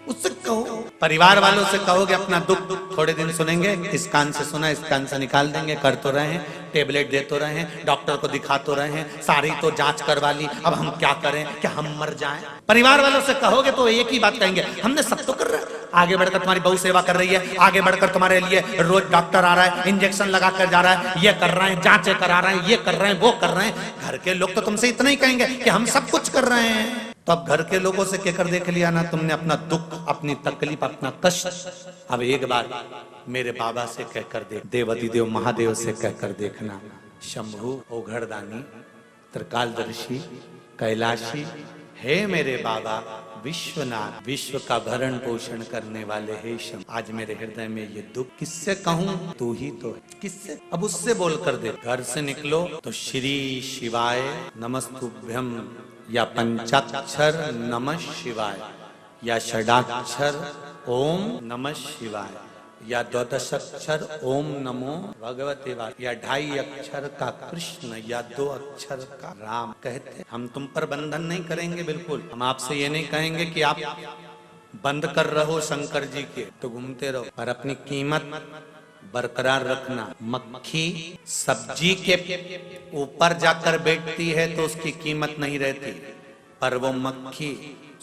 उससे कहो, परिवार वालों से कहोगे अपना दुख, थोड़े दिन सुनेंगे, इस कान से सुना इस कान से निकाल देंगे, कर तो रहे हैं, टेबलेट दे तो रहे हैं, डॉक्टर को दिखा तो रहे हैं, सारी तो जांच करवा ली, अब हम क्या करें, क्या हम मर जाएं? परिवार वालों से कहोगे तो एक ही बात कहेंगे, हमने सब तो कर रहे, आगे बढ़कर तुम्हारी बहू सेवा कर रही है, आगे बढ़कर तुम्हारे लिए रोज डॉक्टर आ रहा है, इंजेक्शन लगा कर जा रहा है, ये कर रहे हैं, जांचें करा रहे हैं, ये कर रहे हैं, वो कर रहे हैं। घर के लोग तो तुमसे इतना ही कहेंगे कि हम सब कुछ कर रहे हैं। तो अब घर के लोगों से कहकर देख लिया ना तुमने अपना दुख, अपनी तकलीफ, अपना कष्ट। अब एक बार मेरे बाबा से कहकर देख, देवाधिदेव महादेव से कहकर देखना, शंभु ओघड़दानी त्रिकालदर्शी कैलाशी, हे मेरे बाबा विश्वनाथ, विश्व का भरण पोषण करने वाले हे शंभु, आज मेरे हृदय में ये दुख किससे कहूं, तू ही तो है, किससे? अब उससे बोल कर दे। घर से निकलो तो श्री शिवाय नमस्तुभ्यम या पंचाक्षर नमः शिवाय या षडाक्षर ओम नमः शिवाय या द्वादशाक्षर ओम नमो भगवते वासुदेवाय या 2.5 अक्षर का कृष्ण या 2 अक्षर का राम कहते। हम तुम पर बंधन नहीं करेंगे, बिल्कुल। हम आपसे ये नहीं कहेंगे कि आप बंद कर रहो शंकर जी के तो घूमते रहो, पर अपनी कीमत बरकरार रखना। मक्खी सब्जी के ऊपर जाकर बैठती है तो उसकी कीमत नहीं रहती, पर वो मक्खी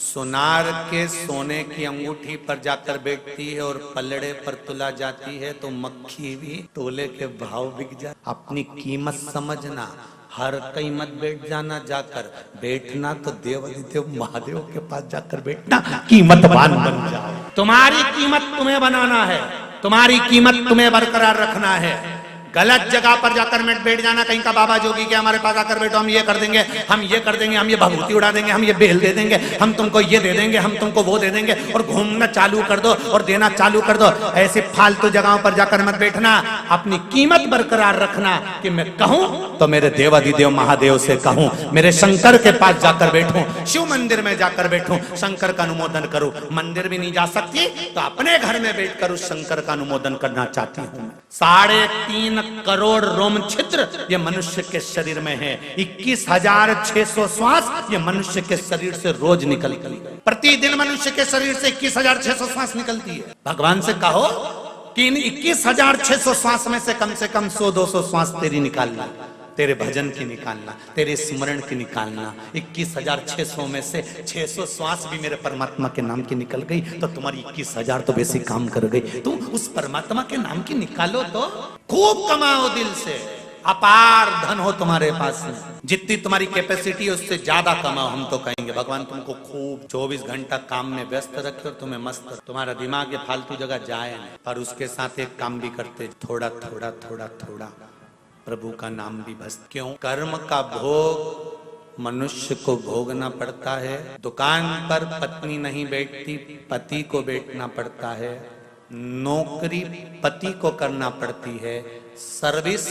सुनार के सोने की अंगूठी पर जाकर बैठती है और पलड़े पर तुला जाती है तो मक्खी भी तोले के भाव बिक जाए। अपनी कीमत समझना, हर कहीं मत बैठ जाना, जाकर बैठना तो देवाधिदेव महादेव के पास जाकर बैठना, कीमतवान बन जाओ। तुम्हारी कीमत तुम्हें बनाना है, तुम्हारी कीमत तुम्हें बरकरार रखना है। गलत जगह पर जाकर मत बैठ जाना, कहीं का बाबा जोगी के हमारे पास आकर बैठो, हम ये कर देंगे, हम ये कर देंगे, हम ये भभूति उड़ा देंगे, हम ये बेल दे देंगे, हम तुमको ये दे देंगे, हम तुमको वो दे देंगे, और घूमना चालू कर दो और देना चालू कर दो। ऐसे फालतू जगहों पर जाकर मत बैठना, अपनी कीमत बरकरार रखना कि मैं कहूं तो मेरे देवाधिदेव महादेव से कहूं, मेरे शंकर के पास जाकर बैठूं, शिव मंदिर में जाकर बैठूं, शंकर का अनुमोदन करूं। मंदिर भी नहीं जा सकती तो अपने घर में बैठकर उस शंकर का अनुमोदन करना चाहती हूं। 3.5 करोड़ रोम छिद्र ये मनुष्य के शरीर में है, 21,600 श्वास ये मनुष्य के शरीर से रोज निकलती है। प्रतिदिन मनुष्य के शरीर से 21,600 श्वास निकलती है। भगवान से कहो कि इन 21,600 श्वास में से कम 100-200 श्वास तेरी निकालना, तेरे भजन की निकालना, तेरे स्मरण की निकालना। 21,600 में से 600 श्वास भी मेरे परमात्मा के नाम की निकल गई तो तुम्हारी 21,000 तो वैसे काम कर गई। तुम उस परमात्मा के नाम की निकालो तो खूब कमाओ दिल से, अपार धन हो तुम्हारे पास में, जितनी तुम्हारी कैपेसिटी है उससे ज्यादा कमाओ। हम तो कहेंगे भगवान तुमको खूब 24 घंटा काम में व्यस्त रखे और तुम्हें मस्त, तुम्हारा दिमाग ये फालतू जगह जाए नहीं, पर उसके साथ एक काम भी करते, थोड़ा थोड़ा थोड़ा थोड़ा प्रभु का नाम भी भस्त। क्यों? कर्म का भोग मनुष्य को भोगना पड़ता है। दुकान पर पत्नी नहीं बैठती, पति को बैठना पड़ता है। नौकरी पति को करना पड़ती है, सर्विस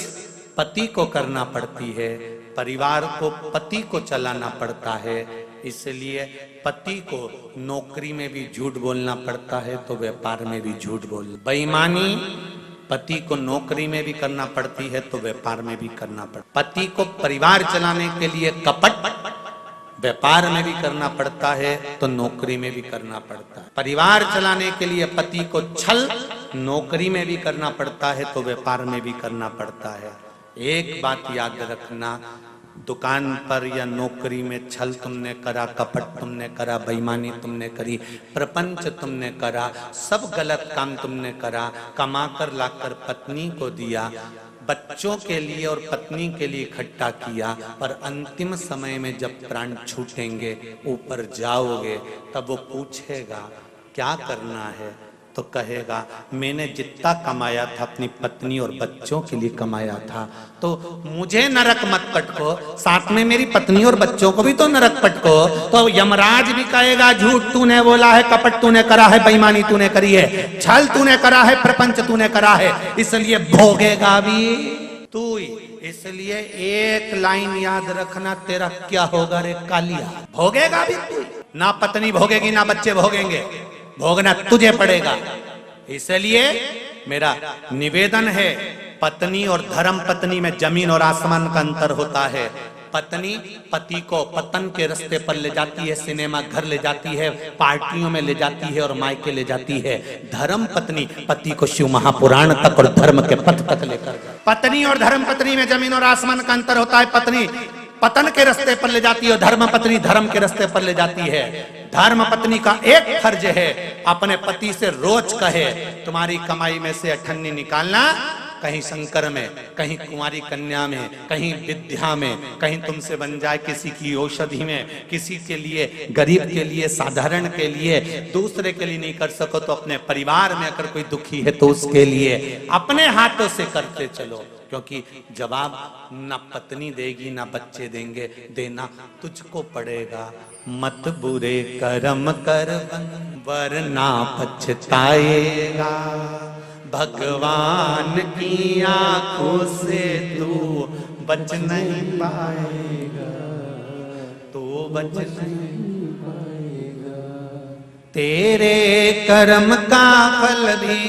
पति को करना पड़ती है, परिवार को पति को चलाना पड़ता है। इसलिए पति को नौकरी में भी झूठ बोलना पड़ता है तो व्यापार में भी झूठ बोल। बेईमानी पति को नौकरी में भी करना पड़ती है तो व्यापार में भी करना पड़ता। पति को परिवार चलाने के लिए कपट व्यापार में भी करना पड़ता है तो नौकरी में भी करना पड़ता है। परिवार चलाने के लिए पति को छल नौकरी में भी करना पड़ता है तो व्यापार में भी करना पड़ता है। एक बात याद रखना, दुकान पर या नौकरी में छल तुमने करा, कपट तुमने करा, बेईमानी तुमने करी, प्रपंच तुमने करा, सब गलत काम तुमने करा, कमा कर लाकर पत्नी को दिया, बच्चों के लिए और पत्नी के लिए इकट्ठा किया, पर अंतिम समय में जब प्राण छूटेंगे, ऊपर जाओगे, तब वो पूछेगा क्या करना है, तो कहेगा मैंने जितना कमाया था अपनी पत्नी और बच्चों के लिए कमाया था, तो मुझे नरक मत पटको, साथ में मेरी पत्नी और बच्चों को भी तो नरक पटको। तो यमराज भी कहेगा झूठ तूने बोला है, कपट तूने करा है, बेईमानी तूने करी है, छल तूने करा है, प्रपंच तूने करा है, इसलिए भोगेगा भी तू ही। इसलिए एक लाइन याद रखना, तेरा क्या होगा रे कालिया, भोगेगा भी तू। ना पत्नी भोगेगी ना बच्चे भोगेंगे, भोगना तुझे पड़ेगा। इसलिए मेरा निवेदन है, पत्नी और धर्म पत्नी में जमीन और आसमान का अंतर होता है। पत्नी पति को पतन के रास्ते पर ले जाती है, सिनेमा घर ले जाती है, पार्टियों में ले जाती है और मायके ले जाती है। धर्म पत्नी पति को शिव महापुराण तक और धर्म के पथ तक लेकर जाती है। पत्नी और धर्म पत्नी में जमीन और आसमान का अंतर होता है। पत्नी पतन के रास्ते पर ले जाती है और धर्म पत्नी धर्म के रास्ते पर ले जाती है। धर्म पत्नी का एक फर्ज है अपने पति से रोज कहे तुम्हारी कमाई में से अठन्नी निकालना, कहीं शंकर में, कहीं कुमारी कन्या में, कहीं विद्या में, कहीं तुमसे बन जाए किसी की औषधि में, किसी के लिए गरीब के लिए, साधारण के लिए, दूसरे के लिए नहीं कर सको तो अपने परिवार में अगर कोई दुखी है तो उसके लिए अपने हाथों से करते चलो, क्योंकि जवाब ना पत्नी देगी ना बच्चे देंगे, देना तुझको पड़ेगा। मत बुरे कर्म कर वरना पछताएगा, भगवान की आंखों से तू बच नहीं पाएगा, तू बच नहीं पाएगा। तेरे कर्म का फल भी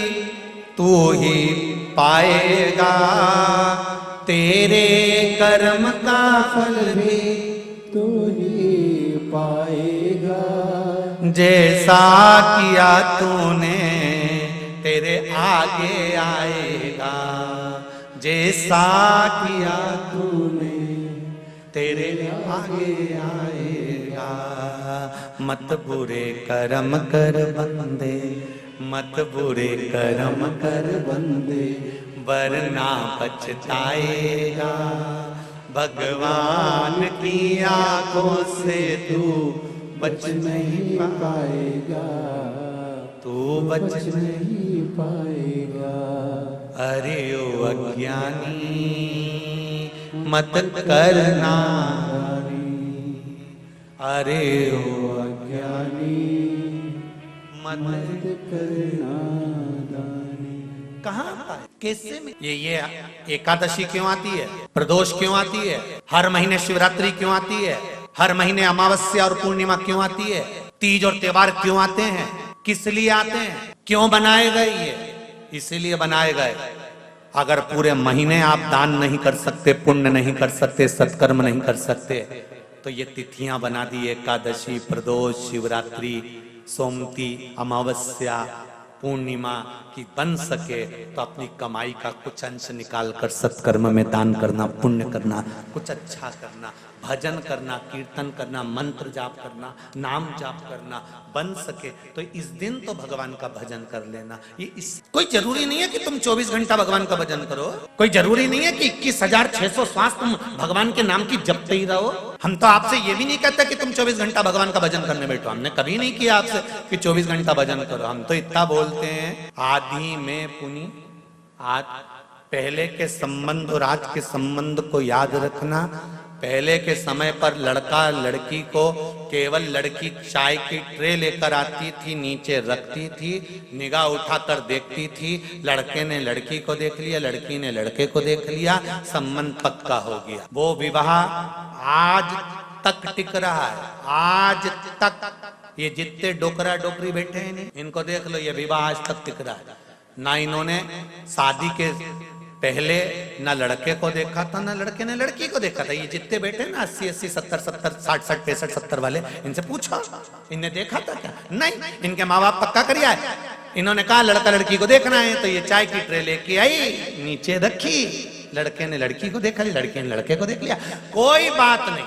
तू ही पाएगा, तेरे कर्म का फल भी तू ही पाएगा। जैसा किया तूने तेरे आगे आएगा, जैसा किया तूने तेरे आगे आएगा। मत बुरे कर्म कर बंदे, मत बुरे कर्म कर बंदे, वरना पछताएगा, भगवान की आंखों से तू बच नहीं पाएगा, तू बच नहीं पाएगा। अरे ओ अज्ञानी मत करना, अरे ओ अज्ञानी मत करना। कहाँ आता है, कैसे में ये एकादशी क्यों आती है, प्रदोष क्यों आती है, हर महीने शिवरात्रि क्यों आती है, हर महीने अमावस्या और पूर्णिमा क्यों आती है, तीज और त्योहार क्यों आते हैं, किस लिए आते हैं, क्यों बनाए गए? ये इसीलिए बनाए गए अगर पूरे महीने आप दान नहीं कर सकते, पुण्य नहीं कर सकते, सत्कर्म नहीं कर सकते, तो ये तिथियां बना दी, एकादशी, प्रदोष, शिवरात्रि, सोमती, अमावस्या, पूर्णिमा की बन सके तो अपनी कमाई का कुछ अंश निकाल कर सत्कर्म में दान करना, पुण्य करना, कुछ अच्छा करना, भजन करना, कीर्तन करना, मंत्र जाप करना, नाम जाप करना बन सके तो इस दिन तो भगवान का भजन कर लेना। ये कोई जरूरी नहीं है कि तुम 24 घंटा भगवान का भजन करो, कोई जरूरी नहीं है कि 21,600 श्वास तुम भगवान के नाम की जपते ही रहो। हम तो आपसे ये भी नहीं कहते कि तुम 24 घंटा भगवान का भजन करने बैठो, हमने कभी नहीं किया आपसे कि 24 घंटा भजन करो। हम तो इतना बोलते हैं आदि में पुनि, आज पहले के संबंध और आज के संबंध को याद रखना। पहले के समय पर लड़का लड़की को केवल लड़की चाय की ट्रे लेकर आती थी, नीचे रखती थी, निगाह उठाकर देखती थी, लड़के ने लड़की को देख लिया, लड़की ने लड़के को देख लिया, संबंध पक्का हो गया। वो विवाह आज तक टिक रहा है, आज तक। ये जितने डोकरा डोकरी बैठे हैं इनको देख लो, ये विवाह आज तक टिक रहा है। ना इन्होंने शादी के पहले ना लड़के को देखा था ना लड़के ने लड़की को देखा था। ये जितने बैठे ना 80, 70, 60, 65, 70 वाले, इनसे पूछो इनने देखा था क्या? नहीं, इनके माँ बाप पक्का करिया है। इन्होंने कहा लड़का लड़की को देखना है तो ये चाय की ट्रे लेके आई, नीचे रखी, लड़के ने लड़की को देखा, लड़के ने लड़के को देख लिया। कोई बात नहीं,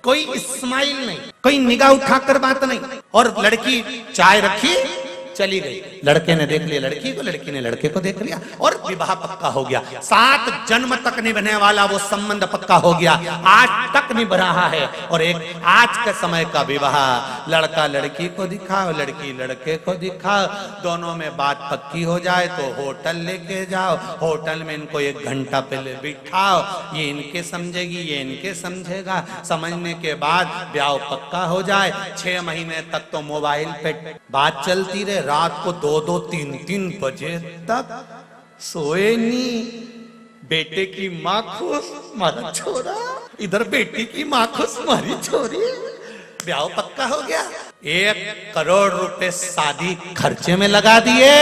कोई स्माइल नहीं, कोई निगाह उठाकर बात नहीं, और लड़की चाय रखी चली गई। लड़के ने देख लिया लड़की को, लड़की ने लड़के को देख लिया और विवाह पक्का हो गया। 7 जन्म तक निभने वाला वो संबंध पक्का हो गया, आज तक निभ रहा है। और एक आज के समय का विवाह, लड़का लड़की को दिखाओ, लड़की लड़के को दिखाओ, दोनों में बात पक्की हो जाए तो होटल लेके जाओ, होटल में इनको 1 घंटा पहले बिठाओ, ये इनके समझेगी, ये इनके समझेगा, समझने के बाद ब्याह पक्का हो जाए। 6 महीने तक तो मोबाइल पे बात चलती रहे, रात को 2-2, 3-3 बजे तक सोए नहीं। बेटे की माँ खुश, मारा छोरा, इधर बेटी की माँ खुश, मारी छोरी, ब्याह पक्का हो गया। 1 करोड़ रुपए शादी खर्चे में लगा दिए,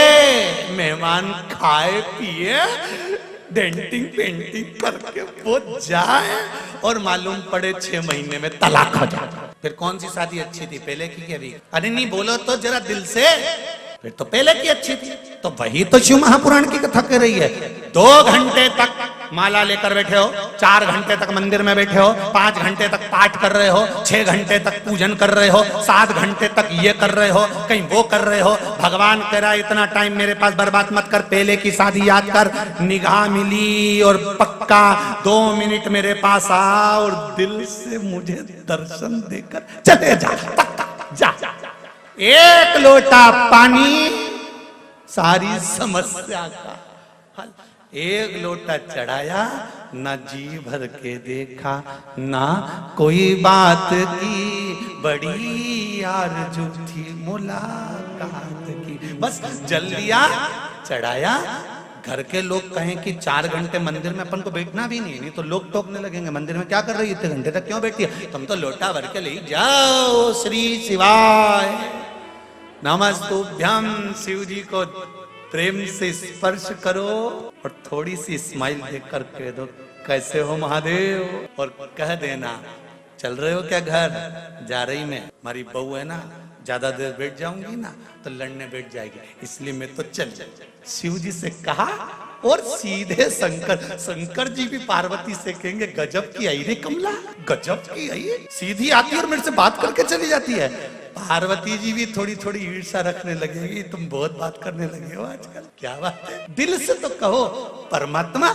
मेहमान खाए पिए, डेंटिंग पेंटिंग करके वो जाए और मालूम पड़े 6 महीने में तलाक हो जाए। फिर कौन सी शादी अच्छी थी, पहले की क्या अभी? अरे नहीं बोलो तो जरा दिल से, फिर तो पहले की अच्छी थी। तो वही तो शिव महापुराण की कथा कर रही है। 2 घंटे तक माला लेकर बैठे हो, 4 घंटे तक मंदिर में बैठे हो, 5 घंटे तक पाठ कर रहे हो, 6 घंटे तक पूजन कर रहे हो, 7 घंटे तक ये कर रहे हो, कहीं वो कर रहे हो। भगवान कह रहा है इतना टाइम मेरे पास बर्बाद मत कर, पहले की शादी याद कर, निगाह मिली और पक्का 2 मिनट मेरे पास आ और दिल से मुझे दर्शन देकर चले जा, पक्का जा। 1 लोटा पानी सारी समस्या का हल। 1 लोटा चढ़ाया, ना जी भर के देखा, ना कोई बात की, बड़ी आरज़ू थी मुलाकात की, बस जल लिया, चढ़ाया। घर के लोग कहें कि 4 घंटे मंदिर में अपन को बैठना भी नहीं तो लोग टोकने लगेंगे, मंदिर में क्या कर रही है, इतने घंटे तक क्यों बैठी है, तुम तो लोटा भर के ले जाओ। श्री शिवाय नमस्तुभ्यम। शिव जी को प्रेम से स्पर्श करो और थोड़ी सी स्माइल देकर कह दो कैसे हो महादेव, और कह देना चल रहे हो क्या घर, जा रही मैं, हमारी बहू है ना, ज्यादा देर बैठ जाऊंगी ना तो लड़ने बैठ जाएगी, इसलिए मैं तो चल। शिव जी से कहा और सीधे शंकर जी भी पार्वती से कहेंगे गजब की आई रे कमला, गजब की आई, सीधी आती है और मेरे से बात करके चली जाती है। पार्वती जी भी थोड़ी थोड़ी ईर्ष्या रखने लगेगी, तुम बहुत बात करने लगे हो आजकल, क्या बात है। दिल से तो कहो परमात्मा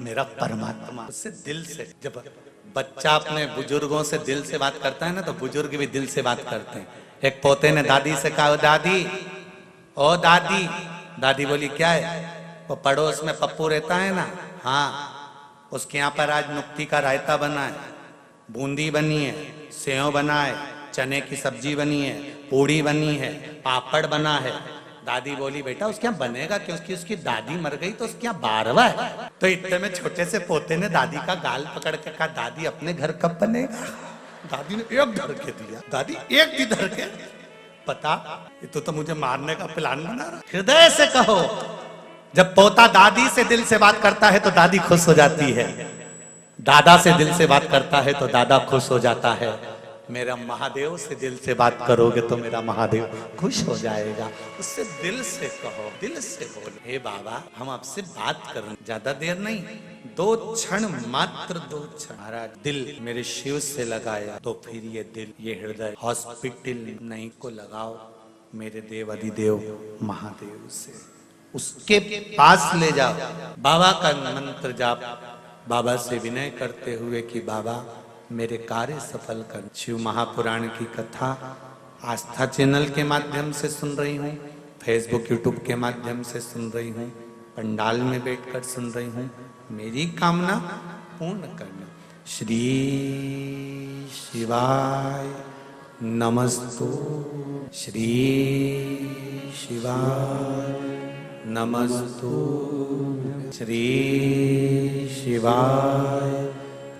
मेरा परमात्मा, उससे दिल से। जब बच्चा अपने बुजुर्गों से दिल से बात करता है ना तो बुजुर्ग भी दिल से बात करते हैं। एक पोते ने दादी से कहा, दादी ओ दादी, दादी बोली क्या है, वो पड़ोस में पप्पू रहता है ना, हाँ उसके यहाँ पर आज नुक्ती का रायता बना है, बूंदी बनी है, सेव बना है, चने की सब्जी बनी है, पूड़ी बनी है, पापड़ बना है। दादी बोली बेटा उसके यहाँ बनेगा क्योंकि उसकी दादी मर गई तो उसके यहाँ 12वां है। तो इतने में छोटे से पोते ने दादी का गाल पकड़ के कहा, दादी अपने घर कब बनेगा। दादी ने एक धर के दिया, दादी एक भी धर के, पता ये तो मुझे मारने का प्लान बना रहा। हृदय से कहो, जब पोता दादी से दिल से बात करता है तो दादी खुश हो जाती है, दादा से दिल से बात करता है तो दादा खुश हो जाता है। मेरा महादेव से दिल से बात करोगे तो मेरा महादेव खुश हो जाएगा। उससे दिल से कहो, दिल से बोलो, हे बाबा हम आपसे बात करें, ज्यादा देर नहीं, 2 क्षण मात्र, 2 क्षण। महाराज दिल मेरे शिव से लगाया तो फिर ये दिल, ये हृदय हॉस्पिटल नहीं को लगाओ मेरे देव अधिदेव महादेव से, उसके पास ले जाओ। बाबा का मंत्र जाप, बाबा से विनय करते हुए कि बाबा मेरे कार्य सफल कर। शिव महापुराण की कथा आस्था चैनल के माध्यम से सुन रही हूँ, फेसबुक यूट्यूब के माध्यम से सुन रही हूँ, पंडाल में बैठकर सुन रही हूँ, मेरी कामना पूर्ण करना। श्री शिवाय नमस्तु, श्री शिवाय नमस्तु, श्री शिवाय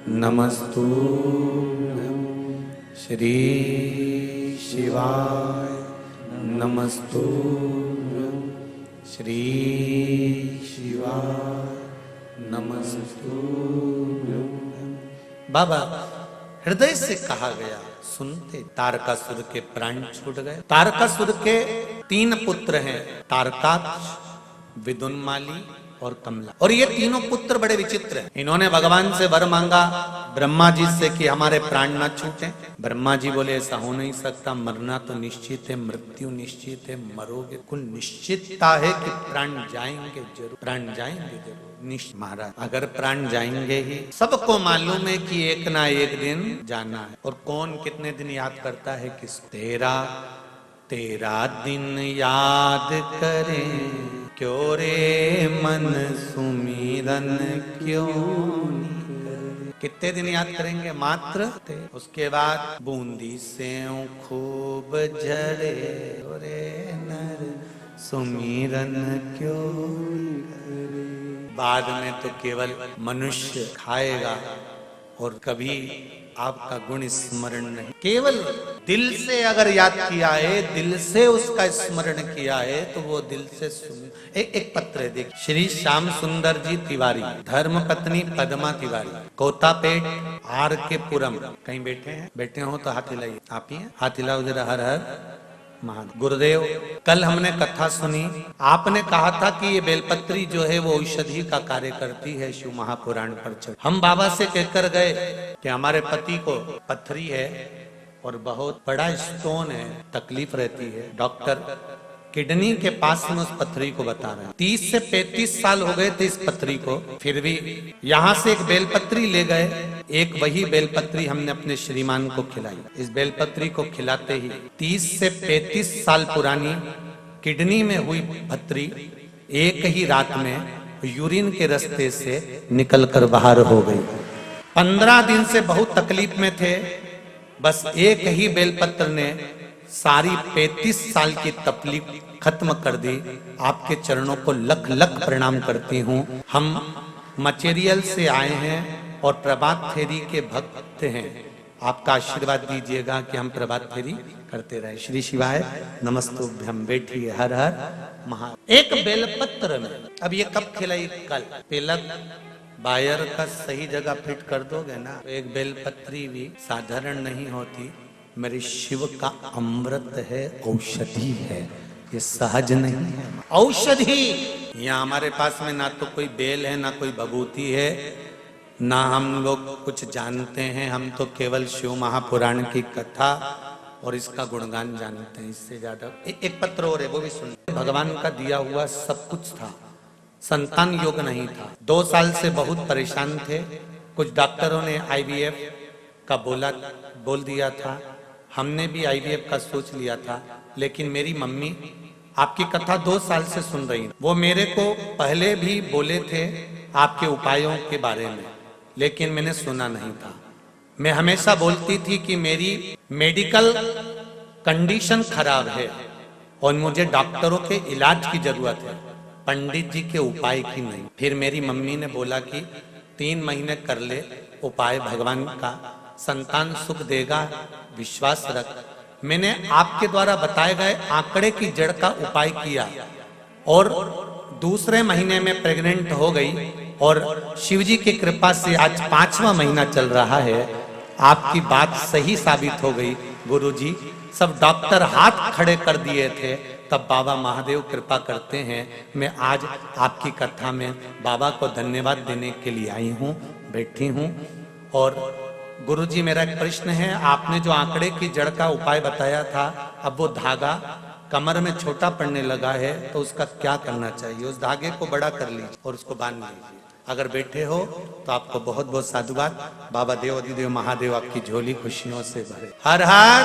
नमस्तु, श्री शिवाय नमस्तु, श्री शिवाय नमस्तु। बाबा हृदय से कहा गया सुनते, तारकासुर के प्राण छूट गए। तारकासुर के 3 पुत्र हैं, तारकाक्ष, विदुन्माली और कमला, और ये तीनों पुत्र बड़े विचित्र हैं। इन्होंने भगवान से वर मांगा ब्रह्मा जी से कि हमारे प्राण न छूटे। ब्रह्मा जी बोले ऐसा हो नहीं सकता, मरना तो निश्चित है, मृत्यु निश्चित है, मरोगे, कुल निश्चितता है कि प्राण जाएंगे जरूर, प्राण जाएंगे जरूर। महाराज अगर प्राण जाएंगे ही, सबको मालूम है कि एक ना एक दिन जाना है, और कौन कितने दिन याद करता है किस, तेरा दिन याद करें क्यों रे मन सुमिरन क्यों नहीं करे। कितने दिन याद करेंगे, मात्र। उसके बाद बूंदी से खूब झरे रे नर सुमिरन क्यों नहीं करे। बाद में तो केवल मनुष्य खाएगा और कभी आपका गुण स्मरण नहीं। केवल दिल से अगर याद किया है, दिल से उसका स्मरण किया है तो वो दिल से सुन। एक पत्र है देखिए, श्री श्याम सुंदर जी तिवारी, धर्म पत्नी पद्मा तिवारी, कोतापेट आर के पुरम। कहीं बैठे हैं, बैठे हो तो हाथ हिलाइए। आप ही हैं, हाथ हिलाओ जरा, हर हर महादेव। गुरुदेव, कल हमने कथा सुनी, आपने कहा था कि ये बेलपत्री जो है वो औषधि का कार्य करती है, शिव महापुराण पर चढ़। हम बाबा से कहकर गए कि हमारे पति को पथरी है और बहुत बड़ा स्टोन है, तकलीफ रहती है। डॉक्टर किडनी के पास में उस पथरी को बता रहे हैं। 30 से 35 साल हो गए थे इस पथरी को, फिर भी यहाँ से एक बेलपत्री ले गए। एक वही बेलपत्री हमने अपने श्रीमान को खिलाई। इस बेलपत्री को खिलाते ही 30 से 35 साल पुरानी किडनी में हुई पथरी एक ही रात में यूरिन के रास्ते से निकलकर बाहर हो गई। 15 दिन से बहुत तकलीफ में थे, बस एक ही बेलपत्र ने सारी 35 साल की तकलीफ खत्म कर दी। आपके चरणों को लख लख प्रणाम करती हूँ। हम मटेरियल से आए हैं और प्रभात फेरी के भक्त हैं। आपका आशीर्वाद दीजिएगा कि हम प्रभात फेरी करते रहे। श्री शिवाय नमस्तुभ्यम। बैठिए। हर हर महादेव। एक बेलपत्र में, अब ये कब खिलाई? कल। तिलक बायर का सही जगह फिट कर दोगे ना, तो एक बेलपत्री भी साधारण नहीं होती। मेरे शिव का अमृत है, औषधि है, ये सहज नहीं है। औषधि यहाँ हमारे पास में ना तो कोई बेल है, ना कोई भभूति है, ना हम लोग कुछ जानते हैं। हम तो केवल शिव महापुराण की कथा और इसका गुणगान जानते हैं, इससे ज्यादा। एक पत्र और है, वो भी सुन। भगवान का दिया हुआ सब कुछ था, संतान योग नहीं था। 2 साल से बहुत परेशान थे। कुछ डॉक्टरों ने IVF का बोल दिया था, हमने भी IVF का सोच लिया था, लेकिन मेरी मम्मी आपकी कथा 2 साल से सुन रही। वो मेरे को पहले भी बोले थे आपके उपायों के बारे में, लेकिन मैंने सुना नहीं था। मैं हमेशा बोलती थी कि मेरी मेडिकल कंडीशन खराब है और मुझे डॉक्टरों के इलाज की जरूरत है, पंडित जी के उपाय की नहीं। फिर मेरी मम्मी ने बोला कि 3 महीने कर ले उपाय, भगवान का संतान सुख देगा, विश्वास रख। मैंने आपके द्वारा बताए गए आंकड़े की जड़ का उपाय किया और दूसरे महीने में प्रेग्नेंट हो गई और शिवजी की कृपा से आज 5वां महीना चल रहा है। आपकी बात सही साबित हो गई गुरुजी। सब डॉक्टर हाथ खड़े कर दिए थे, तब बाबा महादेव कृपा करते हैं। मैं आज आपकी कथा में बाबा को धन्यवाद देने के लिए आई हूँ, बैठी हूँ। और गुरुजी, मेरा एक प्रश्न है, आपने जो आंकड़े की जड़ का उपाय बताया था, अब वो धागा कमर में छोटा पड़ने लगा है, तो उसका क्या करना चाहिए? उस धागे को बड़ा कर लीजिए और उसको बांध लीजिए। अगर बैठे हो तो आपको बहुत बहुत साधुवाद। बाबा देव अधिदेव महादेव आपकी झोली खुशियों से भरे। हर हर।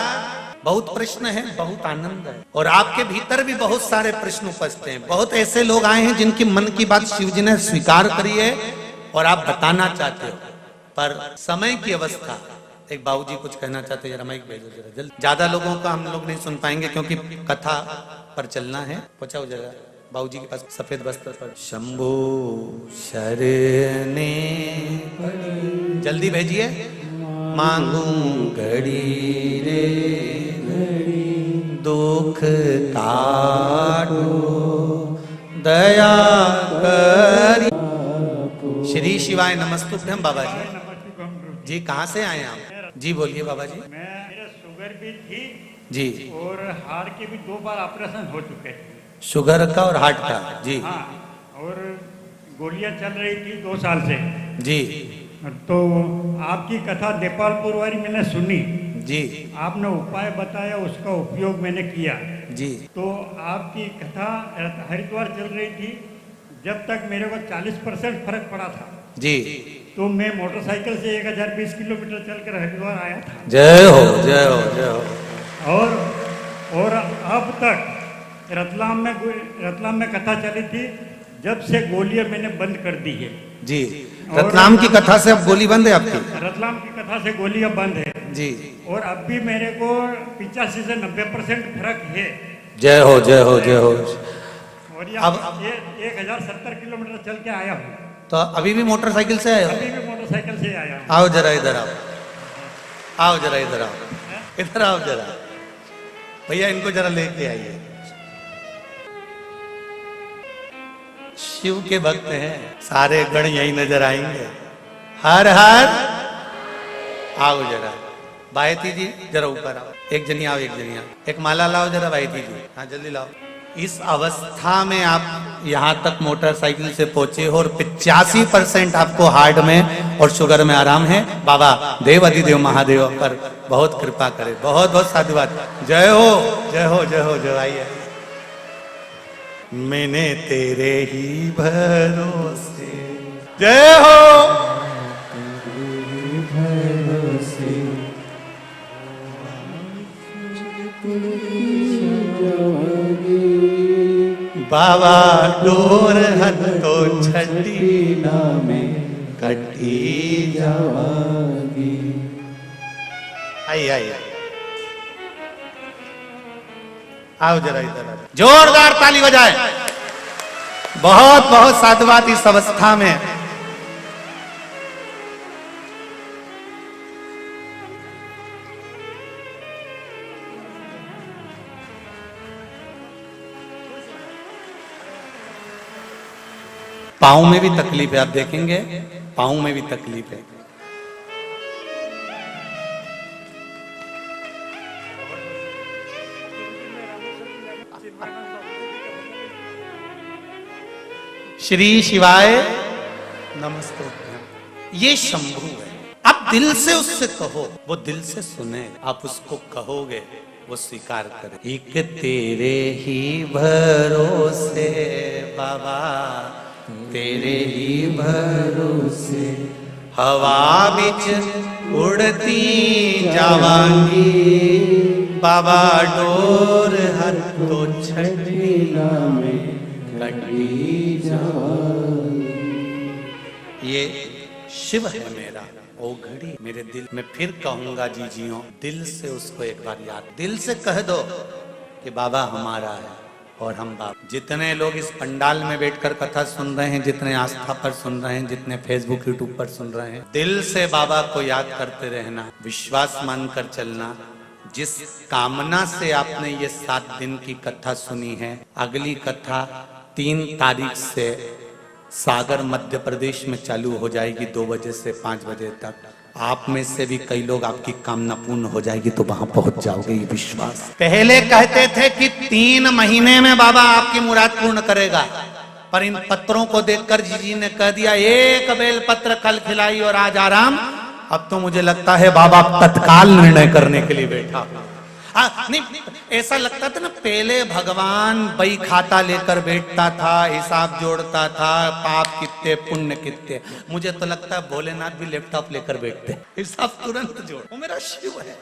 बहुत प्रश्न है, बहुत आनंद है, और आपके भीतर भी बहुत सारे प्रश्न उपस्थित हैं। बहुत ऐसे लोग आए हैं जिनकी मन की बात शिवजी ने स्वीकार करी है और आप बताना चाहते हो, पर समय की अवस्था। एक बाबूजी कुछ कहना चाहते हैं, जरा माइक भेजो जरा जल्दी। ज्यादा लोगों का हम लोग नहीं सुन पाएंगे क्योंकि कथा पर चलना है। पहुंचाओ जरा बाबूजी के पास सफेद वस्त्र पर। शंभो शरणे, जल्दी भेजिए। मांगू घड़ी रे दुख काटो, दया करी। श्री शिवाय नमस्तुभ्यम। बाबा जी कहाँ से आए आप? जी बोलिए बाबा जी। मेरा शुगर भी थी जी, और हार्ट के भी 2 बार ऑपरेशन हो चुके थे। शुगर का और हार्ट का? जी हाँ, और गोलियां चल रही थी 2 साल से जी। तो आपकी कथा देपालपुर वाली मैंने सुनी जी। आपने उपाय बताया, उसका उपयोग मैंने किया जी। तो आपकी कथा हरिद्वार चल रही थी, जब तक मेरे को 40% फर्क पड़ा था जी। तो मैं मोटरसाइकिल से 1020 किलोमीटर चलकर हरिद्वार आया था। जय हो जय हो जय हो। और अब तक रतलाम में कथा चली थी, जब से गोलियां मैंने बंद कर दी है जी। रतलाम की कथा से अब गोली बंद है आपकी? रतलाम की कथा से गोलियां बंद है जी। और अब भी मेरे को 85 से 90% फर्क है। जय हो जय हो जय हो। और ये अब 1070 किलोमीटर चल के आया हूँ। तो अभी भी मोटरसाइकिल से आए हो? अभी भी मोटरसाइकिल से आया हूँ। आओ जरा इधर आओ, आओ जरा इधर आओ, इधर आओ जरा भैया, इनको जरा लेके आइए। शिव के भक्त हैं, सारे गण यही नजर आएंगे। हर हर। आओ जरा बायती जी, जरा ऊपर आओ। एक जनी आओ, एक जनी आओ, एक माला लाओ जरा भाई जी, हाँ जल्दी लाओ। इस अवस्था में आप यहाँ तक मोटरसाइकिल से पहुंचे हो और 85% आपको हार्ट में और शुगर में आराम है। बाबा देव अधिदेव महादेव पर बहुत कृपा करे, बहुत बहुत साधुवाद। जय हो जय हो जय हो जय। आइए, मैंने तेरे ही भरोसे, जय हो बाबा डोर हथ तो छठी नामे कटी जावागी। आई आई आओ जरा इधर, जोरदार ताली बजाए। बहुत बहुत साधुवाद इस अवस्था में। पाँव में भी तकलीफ है, आप देखेंगे पाँव में भी तकलीफ है। श्री शिवाय नमस्ते। ये शंभु है। आप दिल से उससे कहो, वो दिल से सुने। आप उसको कहोगे, वो स्वीकार करे। एक तेरे ही भरोसे बाबा, तेरे ही भरोसे हवा बिच उड़ती जावांगी। बाबा डोर हर तो छठी नामे कटी जावांगी। ये शिव है मेरा ओघड़ी मेरे दिल में। फिर कहूंगा जी जियो, दिल से उसको एक बार याद, दिल से कह दो कि बाबा हमारा है और हम बाबा। जितने लोग इस पंडाल में बैठकर कथा सुन रहे हैं, जितने आस्था पर सुन रहे हैं, जितने फेसबुक यूट्यूब पर सुन रहे हैं, दिल से बाबा को याद करते रहना, विश्वास मानकर चलना। जिस कामना से आपने ये 7 दिन की कथा सुनी है, अगली कथा 3 तारीख से सागर मध्य प्रदेश में चालू हो जाएगी 2 बजे से 5 बजे तक। आप में से भी कई लोग, आपकी कामना पूर्ण हो जाएगी तो वहां पहुंच जाओगे, ये विश्वास। पहले कहते थे कि 3 महीने में बाबा आपकी मुराद पूर्ण करेगा, पर इन पत्रों को देखकर जी ने कह दिया एक बेल पत्र कल खिलाई और आज आराम। अब तो मुझे लगता है बाबा तत्काल निर्णय करने के लिए बैठा। नहीं, ऐसा लगता था ना, पहले भगवान बही खाता लेकर बैठता था, हिसाब जोड़ता था, पाप कितने पुण्य कितने। मुझे तो लगता है भोलेनाथ भी लैपटॉप लेकर बैठते, हिसाब तुरंत जोड़। वो मेरा शिव है,